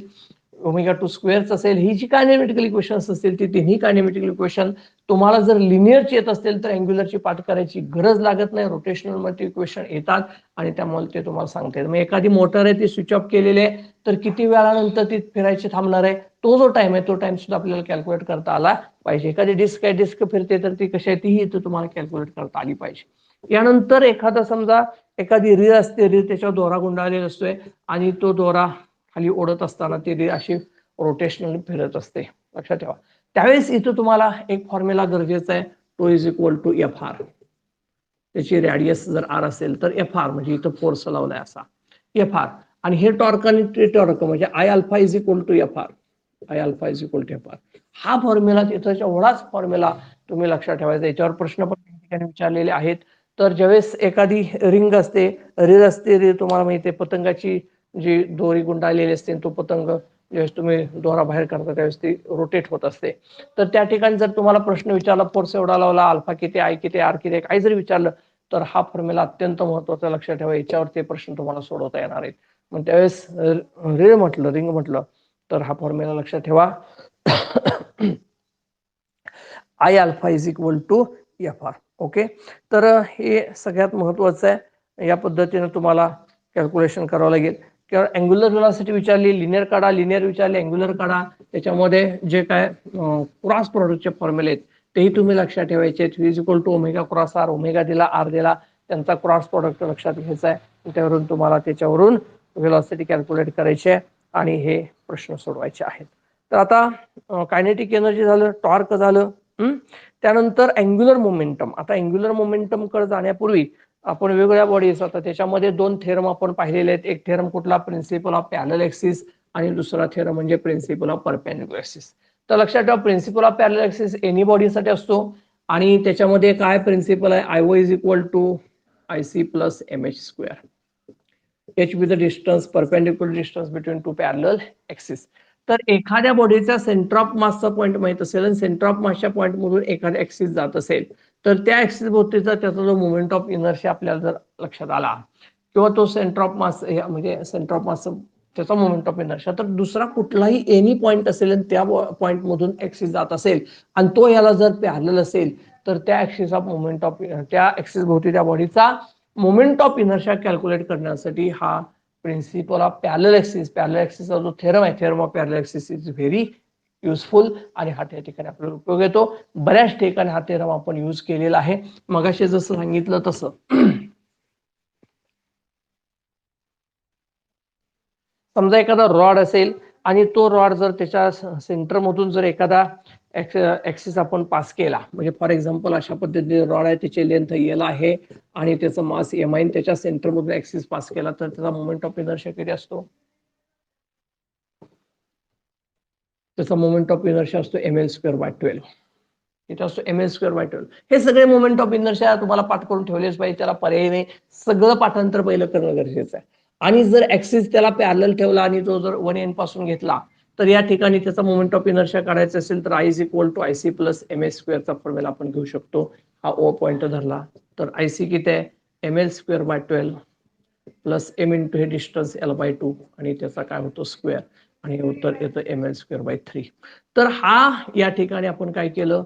ω2² असेल, ही जी कायनेमॅटिकल इक्वेशन्स असतील ती तिन्ही कायनेमॅटिकल इक्वेशन तुम्हाला जर लिनियरची येत असतील तर अँग्युलरची पाठ करायची गरज लागत नाही. रोटेशनल मध्ये इक्वेशन येतात आणि त्यामुळे ते तुम्हाला सांगते. मग एखादी मोटर आहे ती स्विच ऑफ केलेली आहे तर किती वेळानंतर ती फिरायची थांबणार आहे, तो जो टाइम आहे तो टाइम सुद्धा आपल्याला कॅल्क्युलेट करता आला पाहिजे. एखादी डिस्क आहे, डिस्क फिरते तर ती कशी आहे तीही तुम्हाला कॅल्क्युलेट करता आली पाहिजे. यानंतर एखादा समजा एखादी रीळ असते, रीळ त्याच्यावर दोरा गुंडाळलेला असतोय आणि तो दोरा खाली ओढत असताना ती रीळ अशी रोटेशनल फिरत असते. लक्षात ठेवा. त्यावेळेस इथं तुम्हाला एक फॉर्म्युला गरजेचा आहे. टो इज इक्वल टू Fr. त्याची रेडियस जर r असेल तर Fr म्हणजे इथं फोर्स लावलाय असा Fr. आणि हे टॉर्क आणि ते टॉर्क म्हणजे I alpha is equal to Fr. I alpha is equal to Fr. हा फॉर्म्युला तिथं एवढाच फॉर्म्युला तुम्ही लक्षात ठेवायचा. याच्यावर प्रश्न पण ठिकाणी विचारलेले आहेत. तर ज्यावेळेस एखादी रिंग असते, रीळ असते, रीळ तुम्हाला माहिती आहे पतंगाची जी दोरी गुंडाळलेली असते, तो पतंग ज्यावेळेस तुम्ही दोरा बाहेर करता त्यावेळेस ती रोटेट होत असते. तर त्या ठिकाणी जर तुम्हाला प्रश्न विचारला फोर्स एवढा लावला, अल्फा किती, I किती, R किती, काही जरी विचारलं तर हा फॉर्म्युला अत्यंत महत्वाचा लक्षात ठेवा. याच्यावर ते प्रश्न तुम्हाला सोडवता येणार आहेत. मग त्यावेळेस रीळ म्हटलं, रिंग म्हटलं तर हा फॉर्म्युला लक्षात ठेवा. I alpha is equal to Fr. Okay, तर हे सगळ्यात महत्वाचं आहे. या पद्धतीने तुम्हाला कॅल्क्युलेशन करावं लागेल. किंवा अँग्युलर व्हेलॉसिटी विचारली, लिनियर काढा, लिनियर विचारली, अँग्युलर काढा. त्याच्यामध्ये जे काय क्रॉस प्रोडक्टचे फॉर्म्युले आहेत तेही तुम्ही लक्षात ठेवायचे. V is equal to ω cross R. Omega दिला, R दिला, त्यांचा क्रॉस प्रोडक्ट लक्षात घ्यायचा आहे. त्यावरून तुम्हाला त्याच्यावरून व्हेलॉसिटी कॅल्क्युलेट करायची आहे आणि हे प्रश्न सोडवायचे आहेत. तर आता कायनेटिक एनर्जी झालं, टॉर्क झालं. त्यानंतर अँग्युलर मोमेंटम. आता अँग्युलर मोमेंटम कडे जाण्यापूर्वी आपण वेगवेगळ्या बॉडीज आता त्याच्यामध्ये दोन थेरम आपण पाहिलेले आहेत. एक थेरम कुठला? प्रिन्सिपल ऑफ पॅरलल ऍक्सिस, आणि दुसरा थेरम म्हणजे प्रिन्सिपल ऑफ परपेंडिक्युलर ऍक्सिस. तर लक्षात ठेवा, principle of parallel axis any बॉडीसाठी असतो आणि त्याच्यामध्ये काय प्रिन्सिपल आहे? I0 is equal to IC plus MH². H with the distance, perpendicular distance between two parallel axis. तर एखाद्या बॉडीचा सेंटर ऑफ मासचा पॉईंट माहित असेल आणि सेंटर ऑफ मासच्या पॉईंट मधून एखादा ऍक्सिस जात असेल तर त्या ऍक्सिस भोवतीचा त्याचा जो मोमेंट ऑफ इनर्शिया आपल्याला जर लक्षात आला किंवा तो सेंटर ऑफ मास म्हणजे सेंटर ऑफ मास त्याचा मोमेंट ऑफ इनर्शिया, तर दुसरा कुठलाही एनी पॉईंट असेल आणि त्या पॉईंट मधून ऍक्सिस जात असेल आणि तो याला जर पॅरलल असेल तर त्या ऍक्सिस ऑफ मोमेंट ऑफ त्या ऍक्सिस भोवती त्या बॉडीचा मोमेंट ऑफ इनर्शिया कॅल्क्युलेट करण्यासाठी हा principle of parallel axis, parallel ऍक्सिसचा जो थेरम आहे, theorem of parallel axis is very useful आणि हा त्या ठिकाणी आपल्याला उपयोग येतो. बऱ्याच ठिकाणी हा थेरम आपण यूज केलेला आहे. मगाशी जसं सांगितलं तसं समजा एखादा रॉड असेल आणि तो रॉड जर त्याच्या सेंटर मधून जर एखादा ऍक्सिस आपण पास केला, म्हणजे फॉर एक्झाम्पल अशा पद्धतीने रॉड आहे, त्याची लेंथ L आहे आणि त्याचं मास M आहे, त्याच्या सेंटर मधून ऍक्सिस पास केला तर त्याचा मोमेंट ऑफ इनर्शिया किती असतो? त्याचा मोमेंट ऑफ इनर्शिया असतो mL²/12. इथे असतो mL²/12. हे सगळे मोमेंट ऑफ इनर्शिया तुम्हाला पाठ करून ठेवलेच पाहिजे, त्याला पर्याय नाही. सगळं पाठांतर पहिलं करणं गरजेचं आहे. आणि जर ऍक्सिस त्याला पॅरलल ठेवला आणि तो जर 1n पासून घेतला तर या ठिकाणी त्याचा मोमेंट ऑफ इनर्शिया काढायचा असेल तर I is equal to IC plus MH² चा फॉर्म्युला आपण घेऊ शकतो. हा O पॉइंट धरला तर IC किती आहे? mL²/12 प्लस M इंटू हे डिस्टन्स L/2 आणि त्याचा काय होतो? स्क्वेअर. आणि उत्तर येतं ml²/3. तर हा या ठिकाणी आपण काय केलं,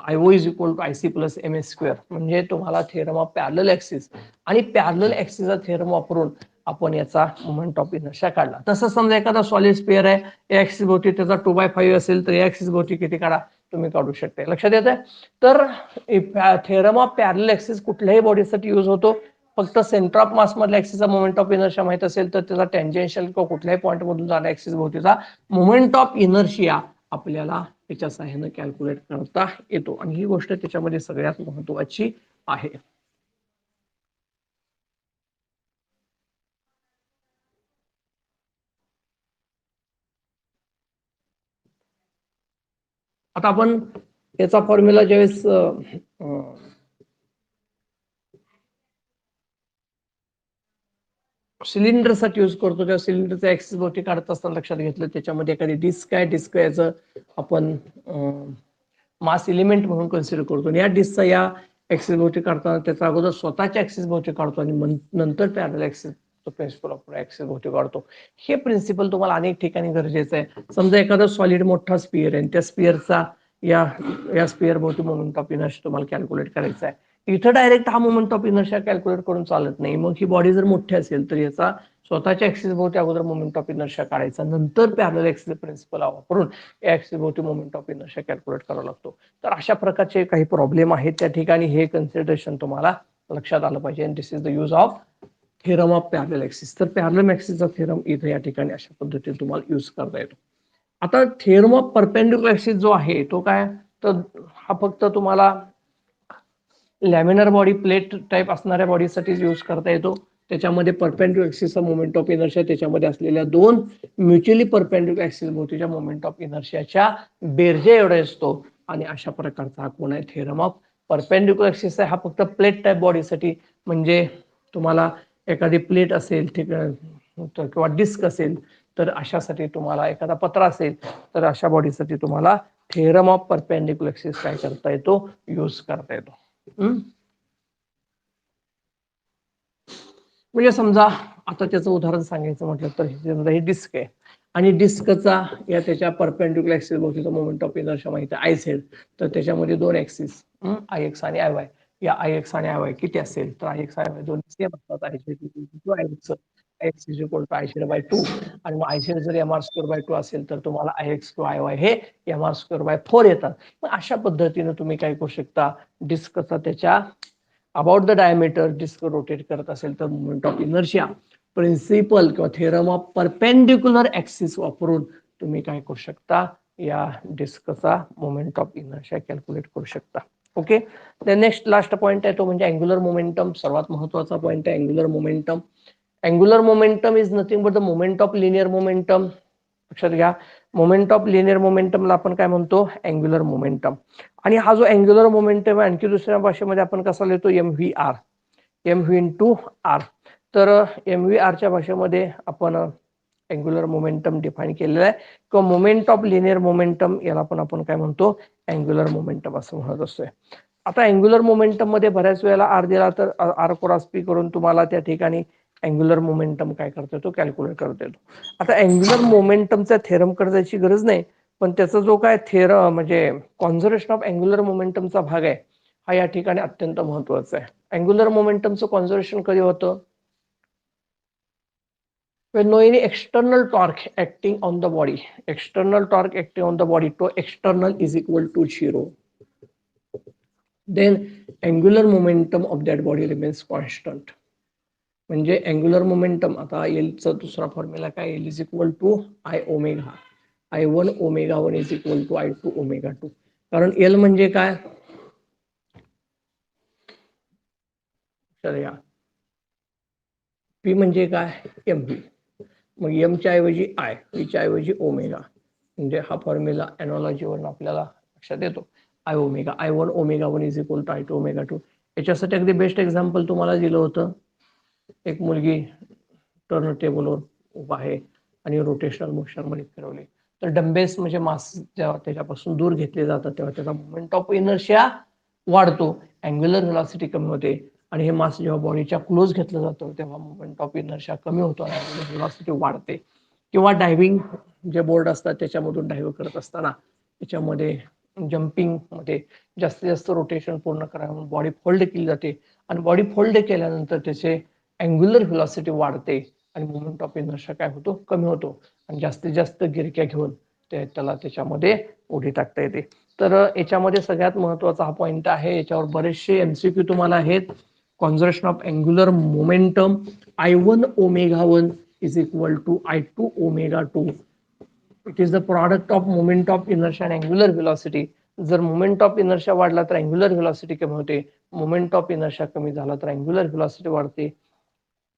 IO is equal to IC plus ml², म्हणजे तुम्हाला थेरम ऑफ पॅरलल ऍक्सिस आणि पॅरलल ऍक्सिसचा थेरम वापरून आपण याचा मोमेंट ऑफ इनर्शिया काढला. तसं समजा एखादा सॉलिड स्पिअर आहे, या ऍक्सिस भोवती त्याचा 2/5 असेल तर या ऍक्सिस भोवती किती काढा तुम्ही काढू शकता. लक्षात येतंय? तर थेरम ऑफ पॅरलल ऍक्सिस कुठल्याही बॉडीसाठी यूज होतो. फक्त सेंटर ऑफ मास मधल्या ऍक्सिसचा मोमेंट ऑफ इनर्शिया माहित असेल तर त्याचा टेंजेन्शियल किंवा कुठल्याही पॉईंट मधून जाणाऱ्या ऍक्सिस भोवतीचा मोमेंट ऑफ इनर्शिया आपल्याला त्याच्या सहाय्याने कॅल्क्युलेट करता येतो आणि ही गोष्ट त्याच्यामध्ये सगळ्यात महत्वाची आहे. आता आपण याचा फॉर्म्युला ज्यावेळेस सिलेंडरसाठी यूज करतो तेव्हा सिलेंडरचा ऍक्सिस भोवती काढत असताना लक्षात घेतलं त्याच्यामध्ये एखादी डिस्क आहे, डिस्क याचं आपण मास एलिमेंट म्हणून कन्सिडर करतो आणि या डिस्कचा या ऍक्सिस भोवती काढताना त्याचा अगोदर स्वतःच्या ऍक्सिस भोवती काढतो आणि नंतर parallel axis principle of axis भोवती काढतो. हे प्रिन्सिपल तुम्हाला अनेक ठिकाणी गरजेचं आहे. समजा एखादा सॉलिड मोठा स्पिअर आहे, त्या स्पिअरचा या स्पिअर भोवती मोमेंट ऑफ इनर्शिया तुम्हाला कॅल्क्युलेट करायचा आहे. इथं डायरेक्ट हा मोमेंट ऑफ इनर्शिया कॅल्क्युलेट करून चालत नाही. मग ही बॉडी जर मोठी असेल तर याचा स्वतःच्या ऍक्सिस भोवती अगोदर मोमेंट ऑफ इनर्शिया काढायचा, नंतर पॅरलल ऍक्सिस प्रिन्सिपल वापरून ऍक्सिस भोवती मोमेंट ऑफ इनर्शिया कॅल्क्युलेट करावा लागतो. तर अशा प्रकारचे काही प्रॉब्लेम आहेत त्या ठिकाणी, हे कन्सिडरेशन तुम्हाला लक्षात आलं पाहिजे. And this is the use of theorem of parallel axis. तर पॅरलल ऍक्सिसचा थेरम इथे या ठिकाणी अशा पद्धतीने तुम्हाला यूज करता येतो. आता थेरम ऑफ परपेंडिक्युलर ऍक्सिस जो आहे तो काय, तर हा फक्त तुम्हाला लॅमिनर बॉडी प्लेट टाइप असणाऱ्या बॉडीसाठी यूज करता येतो. त्याच्यामध्ये परपेंडिक्युलर ऍक्सिसचा मोमेंट ऑफ इनर्शिया त्याच्यामध्ये असलेल्या दोन म्युच्युअली परपेंडिक्युलर ऍक्सिस भोवतीच्या मोमेंट ऑफ इनर्शियाच्या बेरजे एवढे असतो आणि अशा प्रकारचा हा कोण आहे, थेरम ऑफ परपेंडिक्युलर ऍक्सिस आहे. हा फक्त प्लेट टाइप बॉडीसाठी, म्हणजे तुम्हाला एखादी प्लेट असेल किंवा डिस्क असेल तर अशासाठी तुम्हाला, एखादा पत्रा असेल तर अशा बॉडीसाठी तुम्हाला थेरम ऑफ परपेंडिक्युलर ऍक्सिस काय करता येतो, यूज करता येतो. म्हणजे समजा आता त्याचं उदाहरण सांगायचं म्हटलं तर समजा ही डिस्क आहे आणि डिस्कचा या त्याच्या परपेंडिक्युलर ऍक्सिस भोवतीचा मोमेंट ऑफ इनर्शिया माहिती आहे IZ. तर त्याच्यामध्ये दोन ऍक्सिस IX आणि IY, या IX आणि IY किती असेल तर IX आणि IY दोन्ही सेम असतात. IZ IX is equal to IZ/2 आणि मग IZ जर mr²/2 असेल तर तुम्हाला IX किंवा IY हे mr²/4 येतात. मग अशा पद्धतीने तुम्ही काय करू शकता, डिस्कचा त्याच्या about the diameter disc rotate करत असेल तर मोमेंट ऑफ इनर्शिया प्रिन्सिपल किंवा थेरम ऑफ परपेंडिक्युलर ऍक्सिस वापरून तुम्ही काय करू शकता, या डिस्कचा मोमेंट ऑफ इनर्शिया कॅल्क्युलेट करू शकता. ओके, नेक्स्ट लास्ट पॉइंट आहे तो म्हणजे अँग्युलर मोमेंटम. सर्वात महत्वाचा पॉइंट आहे angular momentum. Angular momentum is nothing but the moment of linear momentum. लक्षात घ्या, मोमेंट ऑफ लिनियर मोमेंटमला आपण काय म्हणतो, अँग्युलर मोमेंटम. आणि हा जो अँग्युलर मोमेंटम आहे आणखी दुसऱ्या भाषेमध्ये आपण कसा लिहितो, MVR, MV इंटू आर. तर MVR च्या भाषेमध्ये आपण अँग्युलर मोमेंटम डिफाईन केलेलं आहे किंवा मोमेंट ऑफ लिनियर मोमेंटम, याला पण आपण काय म्हणतो, अँग्युलर मोमेंटम असं म्हणत असतोय. आता अँग्युलर मोमेंटम मध्ये बऱ्याच वेळेला आर दिला तर आर क्रॉस पी करून तुम्हाला त्या ठिकाणी अँग्युलर मोमेंटम काय करता येतो, कॅल्क्युलेट करता येतो. आता अँग्युलर मोमेंटमचा थेरम करायची गरज नाही, पण त्याचा जो काय थेरम म्हणजे कॉन्झर्वेशन ऑफ अँग्युलर मोमेंटमचा भाग आहे हा या ठिकाणी अत्यंत महत्वाचा आहे. अँग्युलर मोमेंटमचं कॉन्झर्वेशन कधी होतं, when no any external torque acting on the body, external torque acting on the body to external is equal to 0, then angular momentum of that body remains constant. म्हणजे अँग्युलर मोमेंटम, आता एलचा दुसरा formula काय, L is equal to I omega, I1 ω1 is equal to I2 ω2. कारण L म्हणजे काय, P म्हणजे काय, MV. मग एमच्या ऐवजी आय, पीच्या ऐवजी ओमेगा, म्हणजे हा फॉर्म्युला एनॉलॉजीवरून आपल्याला लक्षात येतो. I omega, I1 ω1 is equal to I2 ω2. याच्यासाठी अगदी बेस्ट एक्झाम्पल तुम्हाला दिलं होतं, एक मुलगी टर्न टेबलवर उभा आहे आणि रोटेशनल मोशन मध्ये फिरवले तर डंबेल्स म्हणजे मास जेव्हा त्याच्यापासून दूर घेतले जातात तेव्हा त्याचा मोमेंट ऑफ इनर्शिया वाढतो, अँग्युलर व्हेलॉसिटी कमी होते. आणि हे मास जेव्हा बॉडीच्या क्लोज घेतलं जातं तेव्हा मोमेंट ऑफ इनर्शिया कमी होतो आणि अँग्युलर व्हेलॉसिटी वाढते. किंवा डायव्हिंग जे बोर्ड असतात त्याच्यामधून डायव्ह करत असताना त्याच्यामध्ये जम्पिंग मध्ये जास्तीत जास्त रोटेशन पूर्ण करावं बॉडी फोल्ड केली जाते आणि बॉडी फोल्ड केल्यानंतर त्याचे अँग्युलर व्हेलॉसिटी वाढते आणि मोमेंट ऑफ इनर्शिया काय होतो कमी होतो आणि जास्तीत जास्त गिरक्या घेऊन त्याला त्याच्यामध्ये उडी टाकता येते. तर याच्यामध्ये सगळ्यात महत्वाचा हा पॉइंट आहे. याच्यावर बरेचसे एमसीक्यू तुम्हाला आहेत. Conservation of angular momentum I1 omega 1 is equal to I2 omega 2. It is the product of moment of inertia and angular velocity. जर मोमेंट ऑफ इनर्शिया वाढला तर अँग्युलर व्हेलॉसिटी कमी होते, मोमेंट ऑफ इनर्शिया कमी झाला तर अँग्युलर व्हेलॉसिटी वाढते.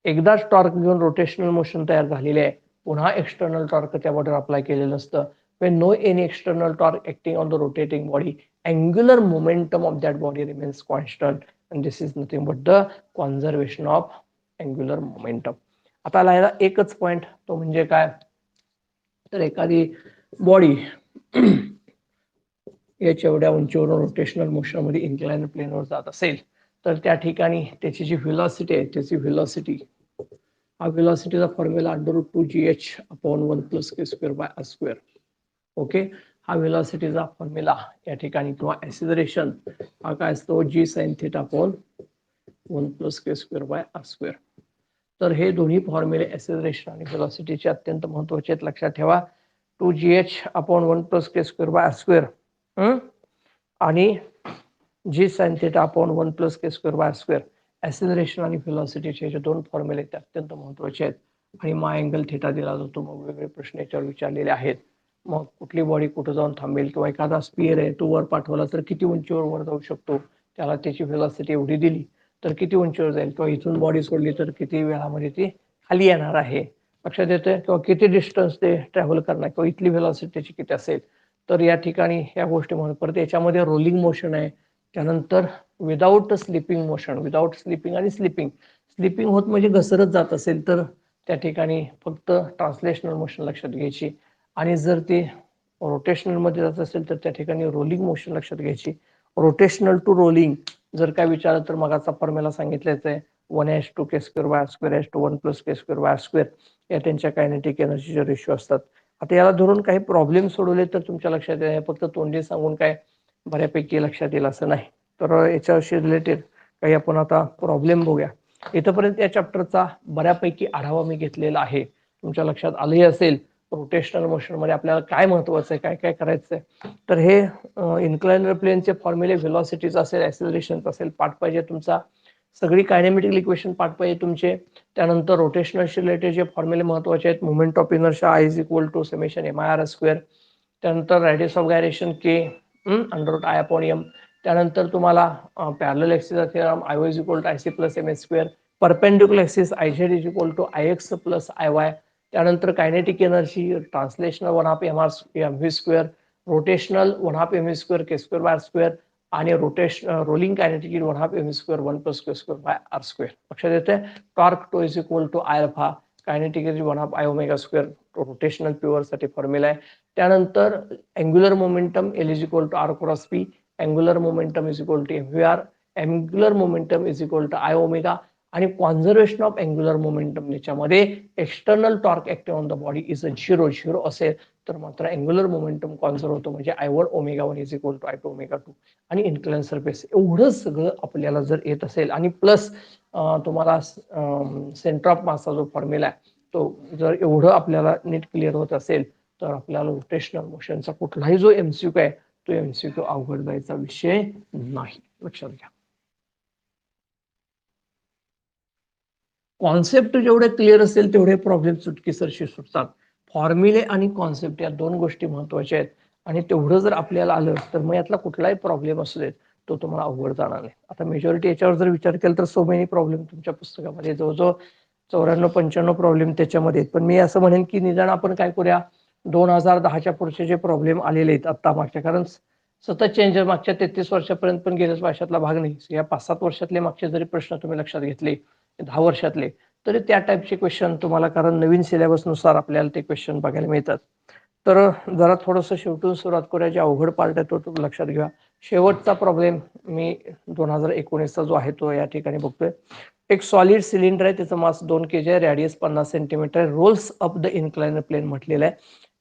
एकदाच टॉर्क घेऊन रोटेशनल मोशन तयार झालेले आहे, पुन्हा एक्सटर्नल टॉर्क त्या बॉडीवर अप्लाय केलेलं असतं. when no any external torque acting on the rotating body, angular momentum of that body remains constant, and this is nothing but the conservation of angular momentum. आता राहिला एकच पॉइंट, तो म्हणजे काय, तर एखादी बॉडी याच्या एवढ्या उंचीवरून रोटेशनल मोशन मध्ये इन्क्लाइन प्लेनवर जात असेल तर त्या ठिकाणी त्याची जी व्हेलॉसिटी आहे त्याची व्हेलॉसिटी, हा व्हेलॉसिटीचा formula √2gh upon 1 + k²/r². Okay, हा व्हेलॉसिटीचा फॉर्म्युला या ठिकाणी किंवा ऍक्सिलरेशन हा काय असतो g sin θ अपॉन 1 + k²/r². तर हे दोन्ही फॉर्म्युले ऍक्सिलरेशन आणि व्हेलॉसिटीचे अत्यंत महत्त्वाचे आहेत, लक्षात ठेवा. 2gh अपॉन 1 + k²/r² आणि g sin θ upon 1 + k²/r². Acceleration आणि व्हेलॉसिटीचे जे दोन फॉर्म्युले ते अत्यंत महत्त्वाचे आहेत. आणि मा अँगल थीटा दिला जातो. मग वेगवेगळे प्रश्न याच्यावर विचारलेले आहेत. मग कुठली बॉडी कुठे जाऊन थांबेल, किंवा एखादा स्पियर आहे तो वर पाठवला तर किती उंचीवर वर जाऊ शकतो, त्याला त्याची व्हेलॉसिटी एवढी दिली तर किती उंचीवर जाईल, किंवा इथून बॉडी सोडली तर किती वेळामध्ये ती खाली येणार आहे, लक्षात येते, किंवा किती डिस्टन्स ते ट्रॅव्हल करणार, किंवा इथली व्हेलॉसिटी त्याची किती असेल. तर या ठिकाणी या गोष्टी म्हणून परत याच्यामध्ये रोलिंग मोशन आहे, त्यानंतर without slipping motion, without slipping आणि स्लिपिंग होत म्हणजे घसरत जात असेल तर त्या ठिकाणी फक्त ट्रान्सलेशनल मोशन लक्षात घ्यायची, आणि जर ते रोटेशनल मध्ये जात असेल तर त्या ठिकाणी रोलिंग मोशन लक्षात घ्यायची. रोटेशनल टू रोलिंग जर काय विचारलं तर मगाचा फॉर्म्युला सांगितलेच आहे, 1:2 k²/r² 1 + k²/r². या त्यांच्या कायनेटिक एनर्जीचे रेशो असतात. आता याला धरून काही प्रॉब्लेम सोडवले तर तुमच्या लक्षात येईल, फक्त तोंडी सांगून काय बऱ्यापैकी लक्षात येईल असं नाही. तर याच्याशी रिलेटेड काही आपण आता प्रॉब्लेम बघूया. इथपर्यंत या चॅप्टरचा बऱ्यापैकी आढावा मी घेतलेला आहे. तुमच्या लक्षात आलंही असेल रोटेशनल मोशन मध्ये आपल्याला काय महत्वाचं आहे, काय काय करायचं आहे. तर हे इन्क्लाइनर प्लेनचे फॉर्म्युले, व्हेलॉसिटीज असेल, ऍक्सिलरेशन असेल पाठ पाहिजे तुमचा, सगळी कायनेमॅटिक इक्वेशन पाठ पाहिजे तुमचे. त्यानंतर रोटेशनल रिलेटेड जे फॉर्म्युले महत्वाचे आहेत, moment of inertia I = summation mr². त्यानंतर radius of gyration k √I/m. त्यानंतर तुम्हाला पॅरलल ऍक्सिसचा theorem I = IC + mh². Perpendicular axis IZ = IX + IY. त्यानंतर kinetic energy translational 1/2 mv², rotational 1/2 mv² k²/r², आणि रोलिंग कायनेटिक 1/2 mv², 1 + k²/r². लक्षात येते. Torque tau = I α, kinetic energy 1/2 I ω², rotational pure साठी formula आहे. त्यानंतर angular momentum L = R × P, angular momentum mvr, angular momentum I ω, आणि conservation of angular momentum याच्यामध्ये external torque active on the body is 0 असेल तर मात्र angular momentum conserve होतो, म्हणजे I1 ω1 = I2 ω2. आणि इन्क्लाइन सरफेस एवढं सगळं आपल्याला जर येत असेल, आणि प्लस तुम्हाला सेंटर ऑफ मासचा जो फॉर्म्युला आहे तो जर एवढं आपल्याला नीट क्लिअर होत असेल तर आपल्याला रोटेशनल मोशनचा कुठलाही जो एमसीक्यू आहे तो एमसीक्यू अवघड जायचा विषय नाही, लक्षात घ्या. कॉन्सेप्ट जेवढे क्लिअर असेल तेवढे प्रॉब्लेम चुटकीसरशी सुटतात. फॉर्म्युले आणि कॉन्सेप्ट या दोन गोष्टी महत्वाच्या आहेत, आणि तेवढं जर आपल्याला आलं तर मग यातला कुठलाही प्रॉब्लेम असू देत तो तुम्हाला अवघड जाणार नाही. आता मेजॉरिटी याच्यावर जर विचार केला तर सो मेनी प्रॉब्लेम तुमच्या पुस्तकामध्ये जवळजवळ 94-95 प्रॉब्लेम त्याच्यामध्ये आहेत. पण मी असं म्हणेन की निदान आपण काय करूया, 2010च्या पुढचे जे प्रॉब्लेम आलेले आहेत आता मागच्या, कारण सतत चेंज मागच्या 33 वर्षापर्यंत पण गेल्याच वर्षातला भाग नाही, या 5-7 वर्षातले मागचे जरी प्रश्न तुम्ही लक्षात घेतले 10 वर्षातले तरी त्या टाईपचे क्वेश्चन तुम्हाला, कारण नवीन सिलेबस नुसार आपल्याला ते क्वेश्चन बघायला मिळतात. तर जरा थोडंसं शेवटून सुरुवात करूया, जे अवघड पार्ट आहे तो लक्षात घ्या. शेवटचा प्रॉब्लेम मी 2019चा जो आहे तो या ठिकाणी बघतोय. एक सॉलिड सिलेंडर आहे, त्याचं मास 2 kg आहे, रेडियस 50 सेंटीमीटर आहे, रोल्स अप द इन्क्लाइनर प्लेन म्हटलेलं आहे.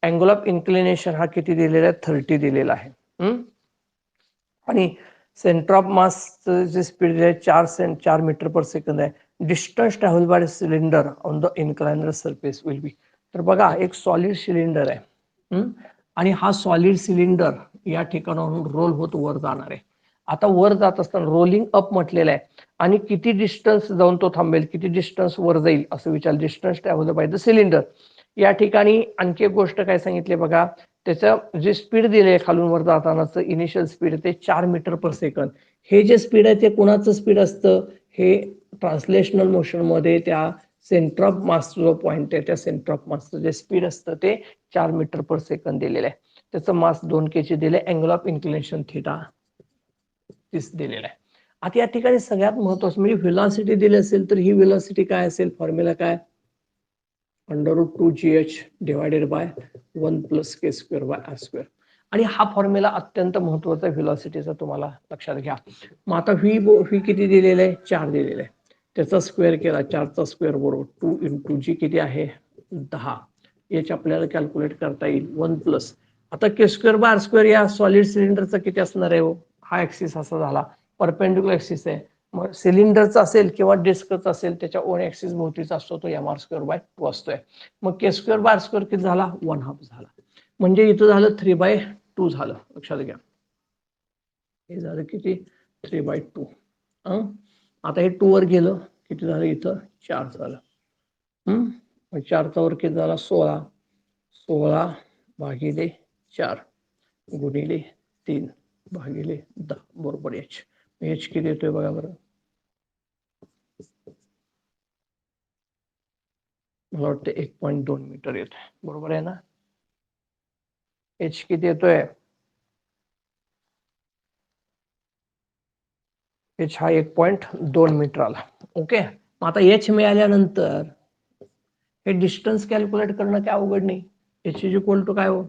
अँगल ऑफ इन्क्लिनेशन हा किती दिलेला आहे, 30 दिलेला आहे. आणि सेंटर ऑफ मास जे स्पीड आहे 4 मीटर पर सेकंद आहे. Distance travel by cylinder on the inclined surface will be. तर बघा, एक सॉलिड सिलेंडर आहे आणि हा सॉलिड सिलेंडर या ठिकाणाहून रोल होत वर जाणार आहे. आता वर जात असताना रोलिंग अप म्हटलेलं आहे आणि किती डिस्टन्स जाऊन तो थांबेल, किती डिस्टन्स वर जाईल असं विचार. Distance travel by the cylinder. या ठिकाणी आणखी एक गोष्ट काय सांगितली बघा, त्याचं जे स्पीड दिले खालून वर जातानाचं इनिशियल स्पीड ते 4 मीटर पर सेकंद. हे जे स्पीड आहे ते कुणाचं स्पीड असतं, हे ट्रान्सलेशनल मोशन मध्ये त्या सेंटर ऑफ मास जो पॉइंट आहे त्या सेंटर ऑफ मासचं जे स्पीड असतं ते 4 मीटर पर सेकंद दिलेलं आहे. त्याचं मास 2 kg दिले. अँगल ऑफ इन्क्लिनेशन θ 30 दिलेला आहे. आता या ठिकाणी सगळ्यात महत्वाचं म्हणजे व्हेलॉसिटी दिली असेल तर ही व्हेलॉसिटी काय असेल, फॉर्म्युला काय, √2gh डिवायडेड बाय 1 + k²/r². आणि हा फॉर्म्युला अत्यंत महत्वाचा व्हेलॉसिटीचा तुम्हाला लक्षात घ्या. मग आता व्ही किती दिलेलं आहे, 4 दिलेलं आहे. त्याचा स्क्वेअर केला, 4चा स्क्वेअर बरोबर 2 × g किती आहे 10. याची आपल्याला कॅल्क्युलेट करता येईल 1 आता k²/r² या सॉलिड सिलेंडरचा किती असणार आहे हो, हा ऍक्सिस असा झाला, परपेंडिक्युलर ऍक्सिस आहे. मग सिलेंडरचा असेल किंवा डिस्कचा असेल त्याच्या ओन ऍक्सिस भोवतीचा असतो तो mr²/2 असतोय. मग k²/r² किती झाला, 1/2 झाला. म्हणजे इथं झालं 3/2 झालं. लक्षात घ्या, हे झालं किती 3/2. आता हे 2 वर गेलं, किती झालं इथं 4 झालं. 4चा वर किती झाला 16. 16/4 गुणिले 3/10 बरोबर h. h किती येतोय बघा बरं, मला वाटतं 1.2 मीटर येतोय. बरोबर आहे ना. h किती येतोय, h हा 1.2 मीटर आला. ओके. मग आता h मिळाल्यानंतर हे डिस्टन्स कॅल्क्युलेट करणं काय अवघड नाही. h इज इक्वल टू काय हो,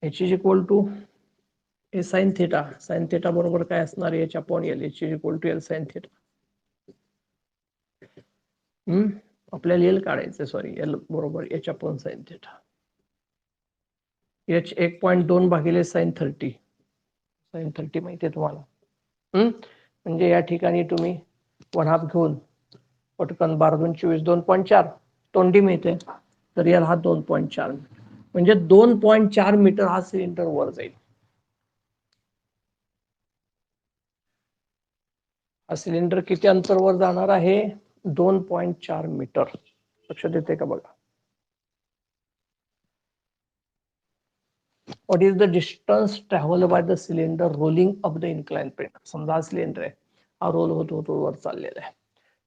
h is equal to A sine theta. Sine theta बरोबर काय असणार, h/l. h is equal to l sine theta. आपल्याला एल काढायचं, सॉरी, एल बरोबर h/sin थिटा. h 1.2 भागिले sin 30. sin 30 माहिती आहे तुम्हाला. म्हणजे या ठिकाणी तुम्ही 1/2 घेऊन पटकन 12 × 2 = 2.4 तोंडी मिळते. तर याला हा 2.4 म्हणजे 2.4 मीटर हा सिलेंडर वर जाईल. हा सिलेंडर किती अंतरावर जाणार आहे, 2.4 मीटर. लक्षात येते का बघा. What is the distance traveled by the cylinder rolling up the inclined plane? समजा हा सिलेंडर आहे, हा रोल होतो वर चाललेला आहे.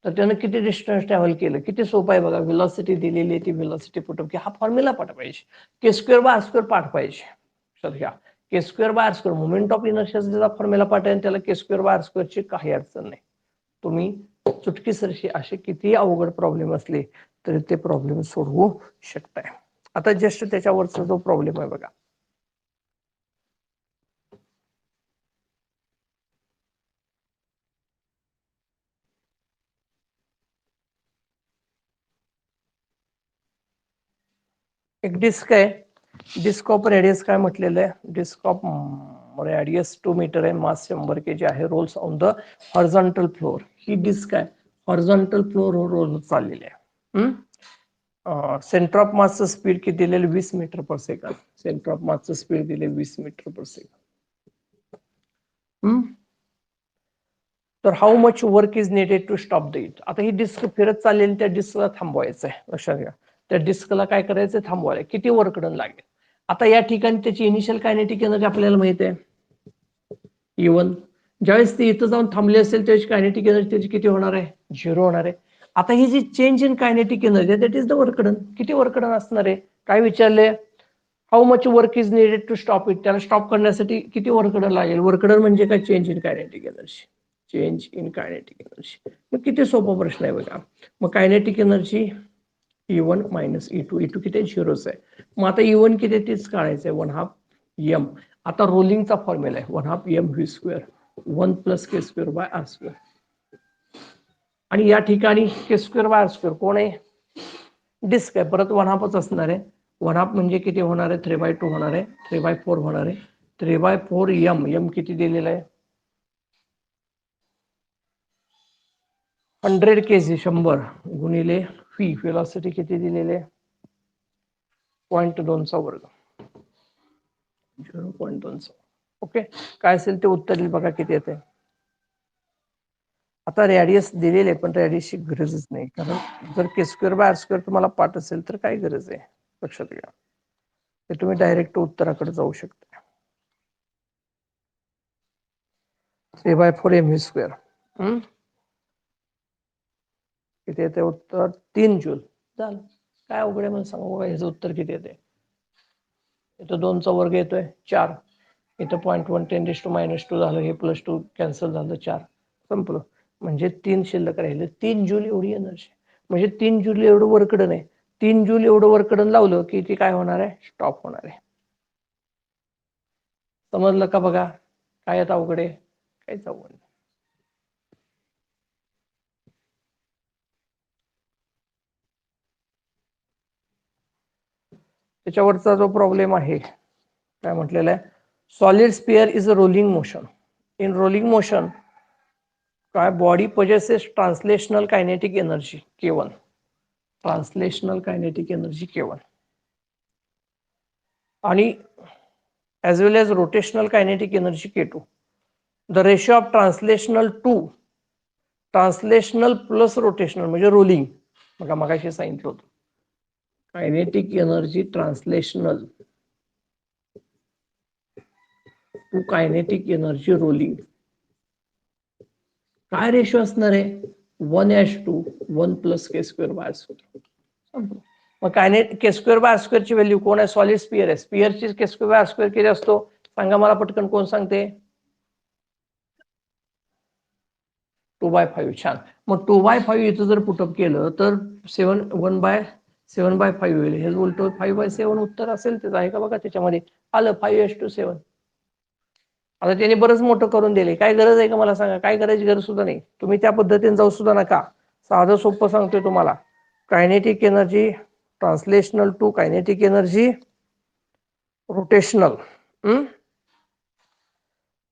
तर त्यानं किती डिस्टन्स ट्रॅव्हल केलं, किती सोपं आहे बघा. व्हेलॉसिटी दिलेली आहे, ती व्हेलॉसिटी पुटअप की हा फॉर्म्युला पाठ पाहिजे, k²/r² पाठ पाहिजे. लक्षात घ्या, k²/r², मोमेंट ऑफ इनर्शियाचा फॉर्म्युला पाठ आहे, त्याला k²/r² ची काही अडचण नाही. तुम्ही चुटकीसरशी असे किती अवघड प्रॉब्लेम असले तरी ते प्रॉब्लेम सोडवू शकताय. आता जस्ट त्याच्यावरचा जो प्रॉब्लेम आहे बघा, एक डिस्क आहे. डिस्क ऑफ रेडियस काय म्हटलेलं आहे, डिस्क ऑफ रेडियस 2 मीटर आहे, मास 100 kg आहे, rolls on the horizontal floor. ही डिस्क आहे, हॉरिझॉन्टल फ्लोर रोल चाललेली आहे. सेंटर ऑफ मासचं स्पीड किती दिलेलं, 20 metre per second. Centre of मासचं स्पीड दिले 20 मीटर पर सेकंद. तर how much work is needed to stop the it. आता ही डिस्क फिरत चाललेली, त्या डिस्कला थांबवायचं आहे. लक्षात घ्या, त्या डिस्कला काय करायचं, थांबवायला किती वर्कडन लागेल. आता या ठिकाणी त्याची इनिशियल कायनेटिक एनर्जी आपल्याला माहिती आहे E1. ज्यावेळेस ती इथं जाऊन थांबली असेल त्याची कायनेटिक एनर्जी त्याची किती होणार आहे, 0 होणार आहे. आता ही जी change in kinetic energy that is the work done. किती वर्कडन असणार आहे, काय विचारले, how much work is needed to stop it. त्याला स्टॉप करण्यासाठी किती वर्कडन लागेल. वर्कडन म्हणजे काय, change in kinetic energy. Change in kinetic energy. मग किती सोपा प्रश्न आहे बघा. मग kinetic energy E1 - E2. E2 किती 0च आहे. मग आता E1 किती तेच काढायचं आहे, 1/2 m. आता रोलिंगचा फॉर्म्युला आहे 1/2 mv², 1 + k²/r². आणि या ठिकाणी के स्क्वेअर बाय आर स्क्वेअर कोण आहे, डिस्क आहे, परत 1/2च असणार आहे. 1/2 म्हणजे किती होणार आहे, 3/2 होणार आहे, 3/4 होणार आहे. 3/4 एम किती दिलेलं आहे, 100 kg 100 गुणिले फी वेलॉसिटी किती दिलेले 0.2चा वर्ग 0.2. ओके, काय असेल ते उत्तर येईल बघा किती येते. आता रेडियस दिलेले पण रेडियसची गरजच नाही, कारण जर के स्क्वेअर बाय आर स्क्वेअर तुम्हाला पाठ असेल तर काय गरज आहे, लक्षात घ्या. ते तुम्ही डायरेक्ट उत्तराकडे जाऊ शकता. 3/4 mv स्क्वेअर किती येते उत्तर 3 जूल. झालं, काय अवघड आहे मला सांगा बघा, याचं उत्तर किती येते. इथं 2चा वर्ग येतोय 4, इथं 0.1 10⁻² झालं, हे +2 कॅन्सल झालं, 4 संपलं. म्हणजे 3 शिल्लक राहिले, 3 जूल एवढी एनर्जी. म्हणजे 3 जूल एवढं वरकडन आहे, 3 जूल एवढं वरकडन लावलं की ते काय होणार आहे, स्टॉप होणार आहे. समजलं का बघा, काय आता अवघड आहे, काहीच अवघड नाही. त्याच्यावरचा जो प्रॉब्लेम आहे काय म्हटलेलं आहे, solid sphere is a rolling motion. In rolling motion काय body possesses translational kinetic energy K1, translational kinetic energy K1 आणि as well as rotational kinetic energy K2. The ratio of translational to translational plus rotational म्हणजे rolling, बघा मगाशी सांगितलं होतं, kinetic energy translational to kinetic energy rolling काय ratio असणार आहे, 1:1 + K square by R square. मग kinetic K square by R square ची व्हॅल्यू कोण आहे, सॉलिड स्पियर आहे, स्पियरची K square by R square किती असतो सांगा मला पटकन, कोण सांगते. 2/5. छान, मग 2/5 इथं जर पुटअप केलं तर 1/7/5 होईल, हे उलट 5/7 उत्तर असेल त्याचं, आहे का बघा त्याच्यामध्ये आलं 5:7. आता त्याने बरंच मोठं करून दिले, काय गरज आहे का मला सांगा, काय करायची गरज सुद्धा नाही, तुम्ही त्या पद्धतीने जाऊ सुद्धा नका. साधं सोपं सांगतोय तुम्हाला, kinetic energy translational to kinetic energy rotational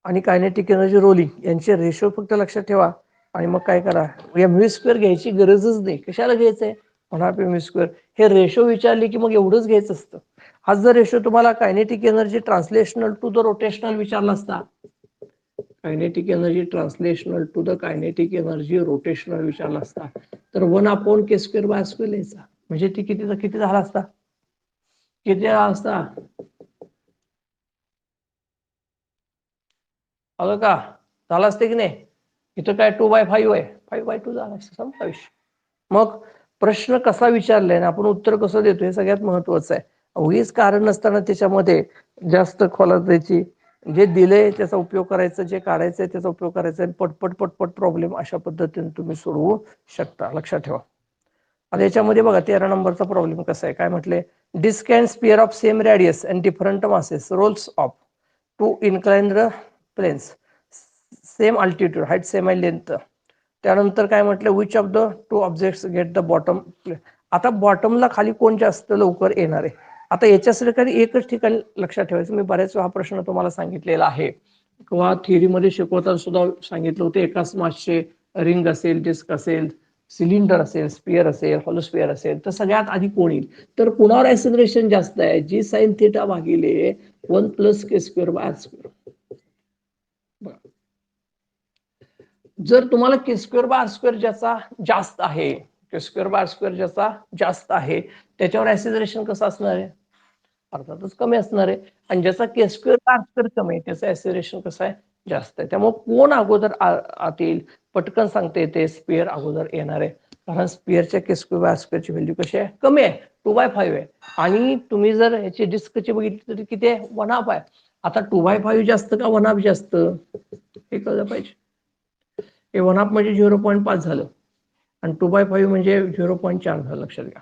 आणि कायनेटिक एनर्जी रोलिंग यांचे रेशो फक्त लक्षात ठेवा. आणि मग काय करा, mv स्क्वेअर घ्यायची गरजच नाही, कशाला घ्यायचंय 1/2 mv स्क्वेअर, हे रेशो विचारले की मग एवढंच घ्यायचं असतं. हा जर रेशो तुम्हाला kinetic energy translational to the rotational विचारला असता, kinetic energy translational to the kinetic energy rotational विचारला असता, तर 1/k² बाय आर स्क्वेअर लिहायचा, म्हणजे ती किती झाला असता, किती झाला असता, अगं का झालं असते की नाही. इथं काय 2/5 आहे, 5/2 झाला असतं, संपला विषय. मग प्रश्न कसा विचारलाय ना आपण उत्तर कसं देतो हे सगळ्यात महत्वाचं आहे. उगीच कारण नसताना त्याच्यामध्ये जास्त खोलात जायची, जे दिलंय त्याचा उपयोग करायचा, जे काढायचंय त्याचा उपयोग करायचा, आणि पटपट प्रॉब्लेम अशा पद्धतीने तुम्ही सोडवू शकता, लक्षात ठेवा. आता याच्यामध्ये बघा 13 नंबरचा प्रॉब्लेम कसा आहे, काय म्हटले, disc and sphere of same radius and different masses rolls off two inclined planes, same altitude, height same आहे, लेंथ. त्यानंतर काय म्हटलं, which of the two objects get the bottom. आता बॉटमला खाली कोण जास्त लवकर येणार आहे. आता याच्यासाठी एकच ठिकाणी लक्षात ठेवायचं, मी बऱ्याच हा प्रश्न तुम्हाला सांगितलेला आहे किंवा थिअरीमध्ये शिकवताना सुद्धा सांगितलं होतं, एकाच मासचे रिंग असेल, डिस्क असेल, सिलिंडर असेल, स्पियर असेल, हॉलो स्पियर असेल, तर सगळ्यात आधी कोण येईल, तर कुणावर ऍक्सिलरेशन जास्त आहे, जी साइन थिटा भागिले 1 + K square by R square. जर तुम्हाला के स्क्वेअर बाय आर स्क्वेअर ज्याचा जास्त आहे, के स्क्वेअर बाय आर स्क्वेअर ज्याचा जास्त आहे त्याच्यावर ऍक्सिलरेशन कसं असणार आहे, अर्थातच कमी असणार आहे. आणि ज्याचा के स्क्वेअर बाय आर स्क्वेअर कमी आहे त्याचं ऍक्सिलरेशन कसं आहे, जास्त आहे. त्यामुळे कोण अगोदर आत येईल पटकन सांगता येते, स्पियर अगोदर येणार आहे, कारण स्पियरच्या के स्क्वेअर बाय आर स्क्वेअरची व्हॅल्यू कशी आहे, कमी आहे, 2/5 आहे. आणि तुम्ही जर ह्याची डिस्कची बघितली तर किती आहे, 1/2 आहे. आता 2/5 जास्त का 1/2 जास्त हे कळलं पाहिजे. हे 1/2 म्हणजे 0.5 झालं आणि 2/5 म्हणजे 0.4 झालं, लक्षात घ्या.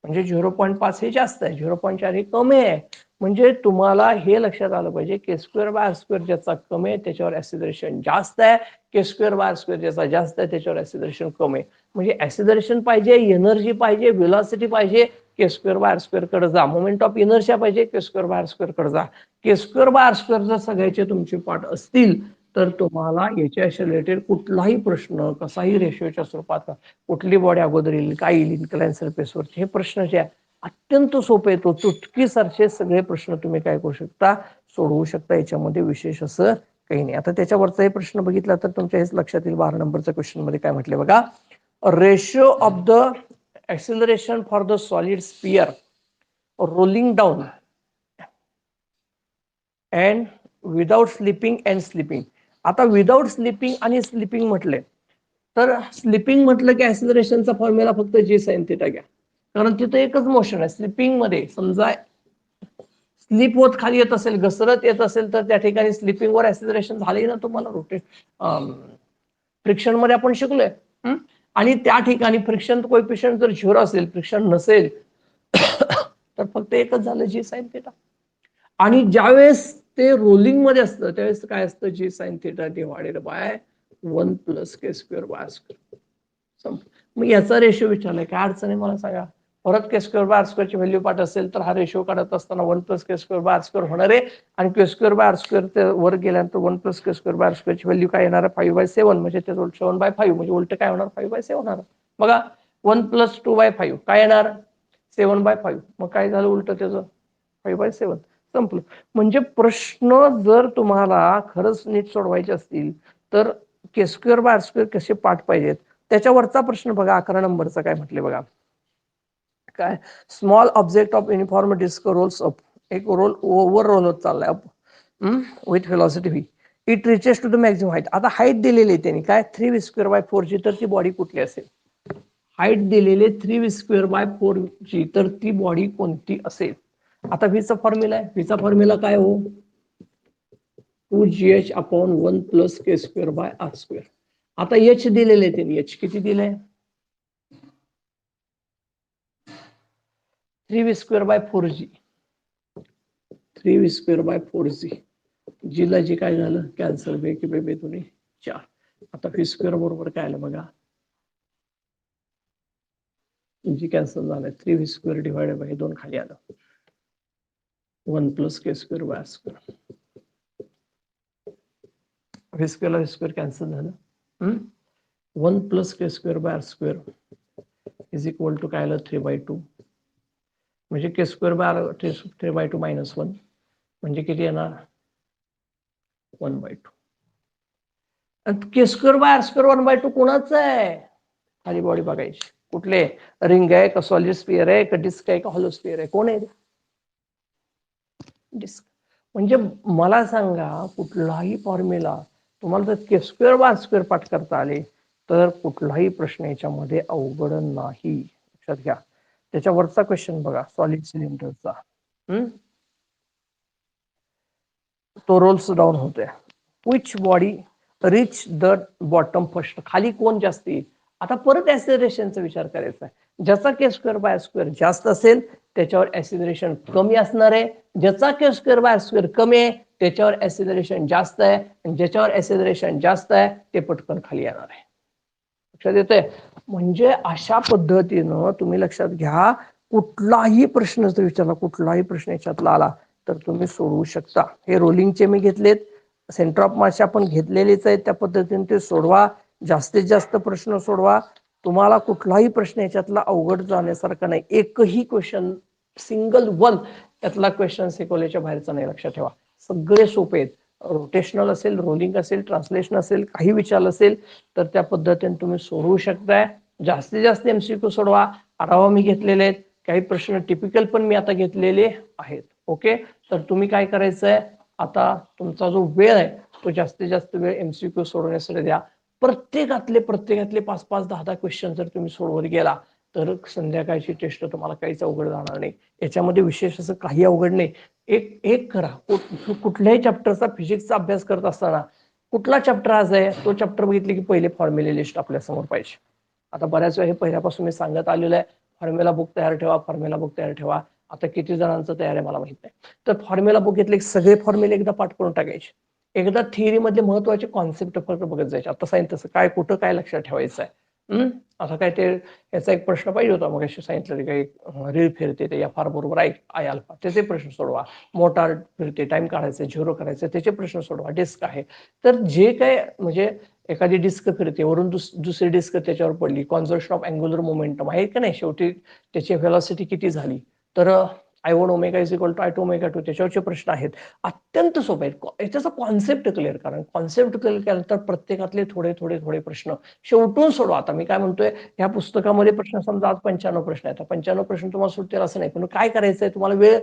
म्हणजे 0.5 हे जास्त आहे, 0.4 हे कमी आहे. म्हणजे तुम्हाला हे लक्षात आलं पाहिजे के स्क्वेअर बाय आर स्क्वेअर ज्याचा कमी आहे त्याच्यावर ऍसिलरेशन जास्त आहे, के स्क्वेअर बाय आर स्क्वेअर ज्याचा जास्त आहे त्याच्यावर ऍसिलरेशन कमी आहे. म्हणजे ऍसिलरेशन पाहिजे, एनर्जी पाहिजे, व्हेलॉसिटी पाहिजे, के स्क्वेअर बाय आर स्क्वेअर कडे जा. मोमेंट ऑफ इनर्शिया पाहिजे, के स्क्वेअर बाय आर स्क्वेअर कडे जा. के स्क्वेअर बाय आर स्क्वेअर जर सगळ्याचे तुमचे पाठ असतील तर तुम्हाला याच्याशी रिलेटेड कुठलाही प्रश्न कसाही रेशोच्या स्वरूपात कुठली बॉडी अगोदर येईल, काय येईल, इन्क्लाइन सरफेसवरचे हे प्रश्न जे आहे अत्यंत सोपे येतो. चुटकीसारखे सगळे प्रश्न तुम्ही काय करू शकता, सोडवू शकता. याच्यामध्ये विशेष असं काही नाही. आता त्याच्यावरचा हे प्रश्न बघितला तर तुमच्या हेच लक्षात येईल. 12 नंबरच्या क्वेश्चन मध्ये काय म्हटले बघा, ratio of the acceleration for the solid sphere rolling down and without slipping and slipping. आता विदाउट स्लिपिंग आणि स्लिपिंग म्हटले तर स्लिपिंग म्हटलं की ऍसिलरेशनचा फॉर्म्युला फक्त जी साइन थिटा घ्या, कारण तिथं एकच मोशन आहे. स्लिपिंग मध्ये समजा स्लिप होत खाली येत असेल, घसरत येत असेल तर त्या ठिकाणी स्लिपिंग वर ऍसिलरेशन झाले ना तुम्हाला रोटेट फ्रिक्शन मध्ये आपण शिकलोय. आणि त्या ठिकाणी फ्रिक्शन कोएफिशियंट जर 0 असेल, फ्रिक्शन नसेल तर फक्त एकच झालं जी साइन थिटा. आणि ज्यावेळेस ते रोलिंग मध्ये असतं त्यावेळेस काय असतं, g sine theta divided by 1 plus K square by square. मग याचा रेशो विचारलाय, काय अडचण आहे मला सांगा. परत K square by R square ची व्हॅल्यू पाठ असेल तर हा रेशो काढत असताना 1 plus K square by R square होणार आहे. आणि के स्क्वेअर बाय आर स्क्वेअर वर गेल्यानंतर 1 plus K square by R square ची व्हॅल्यू काय येणार आहे, 5/7. म्हणजे ते 7/5 म्हणजे उलट काय होणार, 5/7 होणार. बघा 1 प्लस 2/5 काय येणार, 7/5. मग काय झालं उलट त्याचं, 5/7. संपलं. म्हणजे प्रश्न जर तुम्हाला खरंच नीट सोडवायचे असतील तर के स्क्वेअर बाय आर स्क्वेअर कसे पाठ पाहिजेत. त्याच्यावरचा प्रश्न बघा 11 नंबरचा काय म्हटले बघा, काय small object of uniform disc rolls up. एक रोल ओव्हर रोल होत चाललाय up with velocity V. It reaches to the maximum height. आता हाईट दिलेली आहे त्यांनी काय 3v²/4g. तर ती बॉडी कुठली असेल, हाईट दिलेले 3v²/4g. तर ती बॉडी कोणती असेल. आता व्हीचा फॉर्म्युला आहे, व्हीचा फॉर्म्युला काय हो, 2gh/1 plus K square by R square. आता एच दिलेले त्यांनी, एच किती दिलंय 3v²/4g. 3v²/4g. जीला जी काय झालं कॅन्सर, बे की बे तुम्ही 4. आता व्ही स्क्वेअर बरोबर काय आलं बघा, जी कॅन्सल झालंय 3v² डिवायडेड बाय 2 खाली आलं 1 plus K square by R square. V square V square cancel झालं. 1 plus K square by R square is equal to काय आलं 3/2. म्हणजे के स्क्वेअर बाय आर 3/2 मायनस 1 म्हणजे किती येणार 1/2. K square by R square 1/2 कोणाचं आहे, खाली बॉडी बघायची कुठले, रिंग आहे का सॉलिड स्पियर आहे का डिस्क आहे का हॉलो स्पियर आहे, कोण आहे डिस्क. म्हणजे मला सांगा कुठलाही फॉर्म्युला तुम्हाला जर के स्क्वेअर बाय आर स्क्वेअर पाठ करता आले तर कुठलाही प्रश्न याच्यामध्ये अवघड नाही, लक्षात घ्या. त्याच्यावरचा क्वेश्चन बघा सॉलिड सिलेंडरचा, तो रोल्स डाऊन होतोय. Which body rich the bottom first. खाली कोण जास्त येईल. आता परत ऍसिलरेशनचा विचार करायचा आहे. ज्याचा के स्क्वेअर बाय स्क्वेअर जास्त असेल त्याच्यावर ऍसिलरेशन कमी असणार आहे, ज्याचा के स्क्वेअर बाय स्क्वेअर कमी आहे त्याच्यावर ऍसिलरेशन जास्त आहे, आणि ज्याच्यावर ऍसिलरेशन जास्त आहे ते पटकन खाली येणार आहे. लक्षात येतंय. म्हणजे अशा पद्धतीनं तुम्ही लक्षात घ्या, कुठलाही प्रश्न जर विचारला, कुठलाही प्रश्न याच्यातला आला तर तुम्ही सोडवू शकता. हे रोलिंगचे मी घेतलेत, सेंटर ऑफ मास आपण घेतलेलेच आहेत, त्या पद्धतीने ते सोडवा. जास्तीत जास्त प्रश्न सोडवा. तुम्हाला कुठलाही प्रश्न याच्यातला अवघड जाण्यासारखा नाही. एकही क्वेश्चन सिंगल वन त्यातला क्वेश्चन शिकवल्याच्या बाहेरचा नाही, लक्षात ठेवा. सगळे सोपे आहेत. रोटेशनल असेल, रोलिंग असेल, ट्रान्सलेशन असेल, काही विचारलं असेल तर त्या पद्धतीने तुम्ही सोडवू शकताय. जास्तीत जास्त एमसीक्यू सोडवा. आढावा मी घेतलेले आहेत, काही प्रश्न टिपिकल पण मी आता घेतलेले आहेत. ओके, तर तुम्ही काय करायचंय, आता तुमचा जो वेळ आहे तो जास्तीत जास्त वेळ एमसीक्यू सोडवण्यासाठी द्या. प्रत्येकातले 5-5, 10-10 क्वेश्चन जर तुम्ही सोडवत गेला तर संध्याकाळची टेस्ट तुम्हाला काहीच अवघड जाणार नाही. याच्यामध्ये विशेष असं काही अवघड नाही. एक करा, कुठल्याही चॅप्टरचा फिजिक्सचा अभ्यास करत असताना कुठला चॅप्टर आज आहे तो चॅप्टर बघितले की पहिले फॉर्म्युला लिस्ट आपल्या समोर पाहिजे. आता बऱ्याच वेळा हे पहिल्यापासून मी सांगत आलेलं आहे, फॉर्म्युला बुक तयार ठेवा, फॉर्म्युला बुक तयार ठेवा. आता किती जणांचं तयार आहे मला माहित नाही. तर फॉर्म्युला बुक घेतले सगळे फॉर्म्युले एकदा पाठ करून टाकायचे. एकदा थिअरी मधले महत्वाचे कॉन्सेप्ट फक्त बघत जायचे. आता सांगितलं काय कुठं काय लक्षात ठेवायचं आहे. आता काय ते याचा एक प्रश्न पाहिजे होता मग अशी सांगितलं काही रील फिरते ते एफ आर बरोबर आय अल्फा त्याचे प्रश्न सोडवा. मोटार फिरते टाइम काढायचं झिरो करायचं त्याचे प्रश्न सोडवा. डिस्क आहे तर जे काय म्हणजे एखादी डिस्क फिरते वरून दुसरी डिस्क त्याच्यावर पडली कॉन्झर्वेशन ऑफ अँग्युलर मोमेंटम आहे की नाही शेवटी त्याची व्हेलॉसिटी किती झाली तर I1 omega is equal to I2 omega 2 त्याच्यावरचे प्रश्न आहेत. अत्यंत सोपे आहेत. याचा कॉन्सेप्ट क्लिअर करा. कॉन्सेप्ट क्लिअर केल्यानंतर प्रत्येकातले थोडे थोडे थोडे प्रश्न शेवटून सोडवा. आता मी काय म्हणतोय ह्या पुस्तकामध्ये प्रश्न समजा आज 95 प्रश्न आहेत. 95 प्रश्न तुम्हाला सुटतील असं नाही पण काय करायचंय तुम्हाला वेळ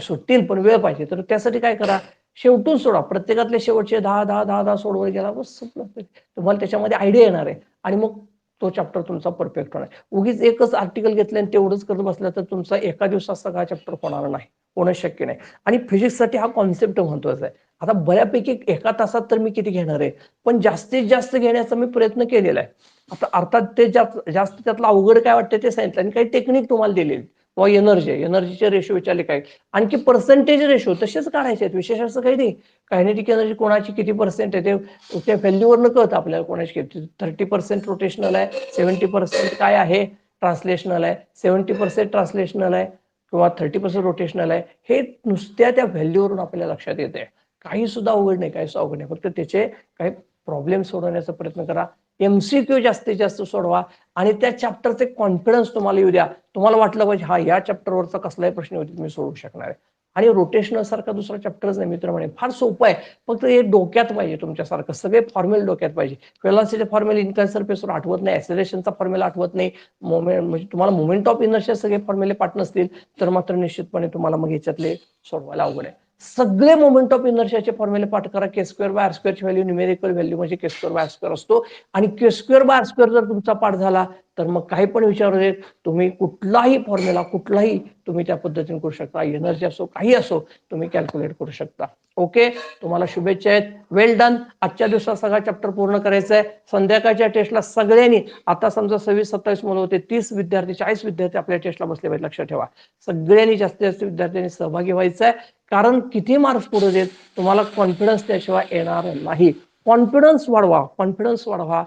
सुटतील पण वेळ पाहिजे तर त्यासाठी काय करा शेवटून सोडा. प्रत्येकातले शेवटचे 10 सोडवले गेला बस तुम्हाला त्याच्यामध्ये आयडिया येणार आहे आणि मग तो चॅप्टर तुमचा परफेक्ट होणार. उगीच एकच आर्टिकल घेतलं आणि तेवढंच करत बसलं तर तुमचा एका दिवसात सगळा चॅप्टर होणार नाही. होणं शक्य नाही. आणि फिजिक्ससाठी हा कॉन्सेप्ट महत्वाचा आहे. आता बऱ्यापैकी एका तासात तर मी किती घेणार आहे पण जास्तीत जास्त घेण्याचा मी प्रयत्न केलेला आहे. आता अर्थात ते जास्त त्यातलं अवघड काय वाटतं ते सांगितलं आणि काही टेक्निक तुम्हाला दिलेली किंवा एनर्जीचे रेशो विचारले काय आणखी पर्सेंटेज रेशो तसेच काढायचे आहेत. विशेष असं काही नाही. कायनेटिक एनर्जी कोणाची किती पर्सेंट आहे ते त्या व्हॅल्यूवरनं कळतं आपल्याला कोणाची किती 30% रोटेशनल आहे 70% काय आहे ट्रान्सलेशनल आहे 70% ट्रान्सलेशनल आहे किंवा 30% रोटेशनल आहे हे नुसत्या त्या व्हॅल्यूवरून आपल्याला लक्षात येते. काही सुद्धा अवघड नाही काही सुद्धा अवघड नाही फक्त त्याचे काही प्रॉब्लेम सोडवण्याचा प्रयत्न करा. MCQ जास्तीत जास्त सोडवा आणि त्या चॅप्टरचे कॉन्फिडन्स तुम्हाला येऊ द्या. तुम्हाला वाटलं पाहिजे हा या चॅप्टरवरचा कसलाही प्रश्न होती तुम्ही सोडवू शकणार आहे. आणि रोटेशनल सारखा दुसरा चॅप्टरच नाही मित्र म्हणे फार सोपं आहे फक्त हे डोक्यात पाहिजे तुमच्यासारखं सगळे फॉर्म्युले डोक्यात पाहिजे. वेलॉसिटी फॉर्म्युला इनक्लाइन सरफेसवर आठवत नाही ऍक्सेलरेशनचा फॉर्म्युला आठवत नाही मोमेंट म्हणजे तुम्हाला मोमेंट ऑफ इनर्शिया सगळे फॉर्म्युले पाठ नसतील तर मात्र निश्चितपणे तुम्हाला मग याच्यातले सोडवायला अवघड आहे. सगळे मोमेंट ऑफ इनर्शियाचे फॉर्म्युले पाठ करा. के स्क्वेअर बाय आर स्क्वेअरची व्हॅल्यू न्यूमेरिकल व्हॅल्यू म्हणजे के स्क्वेअर बाय आर स्क्वेअर असतो आणि के स्क्वेअर बाय आर स्क्वेअर जर तुमचा पाठ झाला तर मग काही पण विचारू देत तुम्ही कुठलाही फॉर्म्युला कुठलाही तुम्ही त्या पद्धतीने करू शकता. एनर्जी असो काही असो तुम्ही कॅल्क्युलेट करू शकता. ओके तुम्हाला शुभेच्छा आहेत. वेल डन. आजच्या दिवसात सगळा चॅप्टर पूर्ण करायचा आहे. संध्याकाळच्या टेस्टला सगळ्यांनी आता समजा 26-27 मुलं होते 30 विद्यार्थी 40 विद्यार्थी आपल्या टेस्टला बसले पाहिजे. लक्षात ठेवा सगळ्यांनी जास्तीत जास्त विद्यार्थ्यांनी सहभागी व्हायचं आहे कारण किती मार्क्स पुढे देत तुम्हाला कॉन्फिडन्स त्याशिवाय येणार नाही. कॉन्फिडन्स वाढवा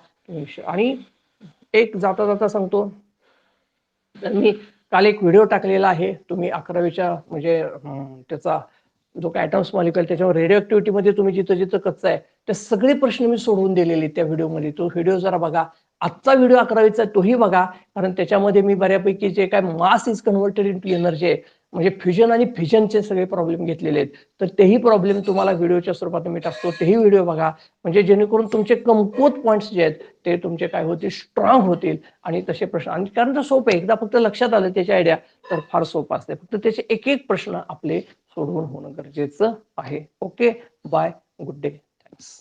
आणि एक जाता जाता सांगतो तर मी काल एक व्हिडिओ टाकलेला आहे तुम्ही 11वीच्या म्हणजे त्याचा जो काय ॲटॉम्स मॉलिक्युल त्याच्यावर रेडिओ ॲक्टिव्हिटीमध्ये तुम्ही जिथं जिथं कच्चा आहे ते सगळे प्रश्न मी सोडवून दिलेले त्या व्हिडिओमध्ये. तो व्हिडिओ जरा बघा. आजचा व्हिडिओ 11वीचा तोही बघा कारण त्याच्यामध्ये मी बऱ्यापैकी जे काय mass is converted into energy आहे म्हणजे फ्युजन आणि फिजनचे सगळे प्रॉब्लेम घेतलेले आहेत तर तेही प्रॉब्लेम तुम्हाला व्हिडिओच्या स्वरूपात मी टाकतो तेही व्हिडिओ बघा म्हणजे जेणेकरून तुमचे कमकुवत पॉईंट्स जे आहेत ते तुमचे काय होतील स्ट्रॉंग होतील आणि तसे प्रश्न आणि कारण ते सोपं आहे एकदा फक्त लक्षात आलं त्याची आयडिया तर फार सोपं असते. फक्त त्याचे एक एक प्रश्न आपले सोडवून होणं गरजेचं आहे. Okay bye good day thanks.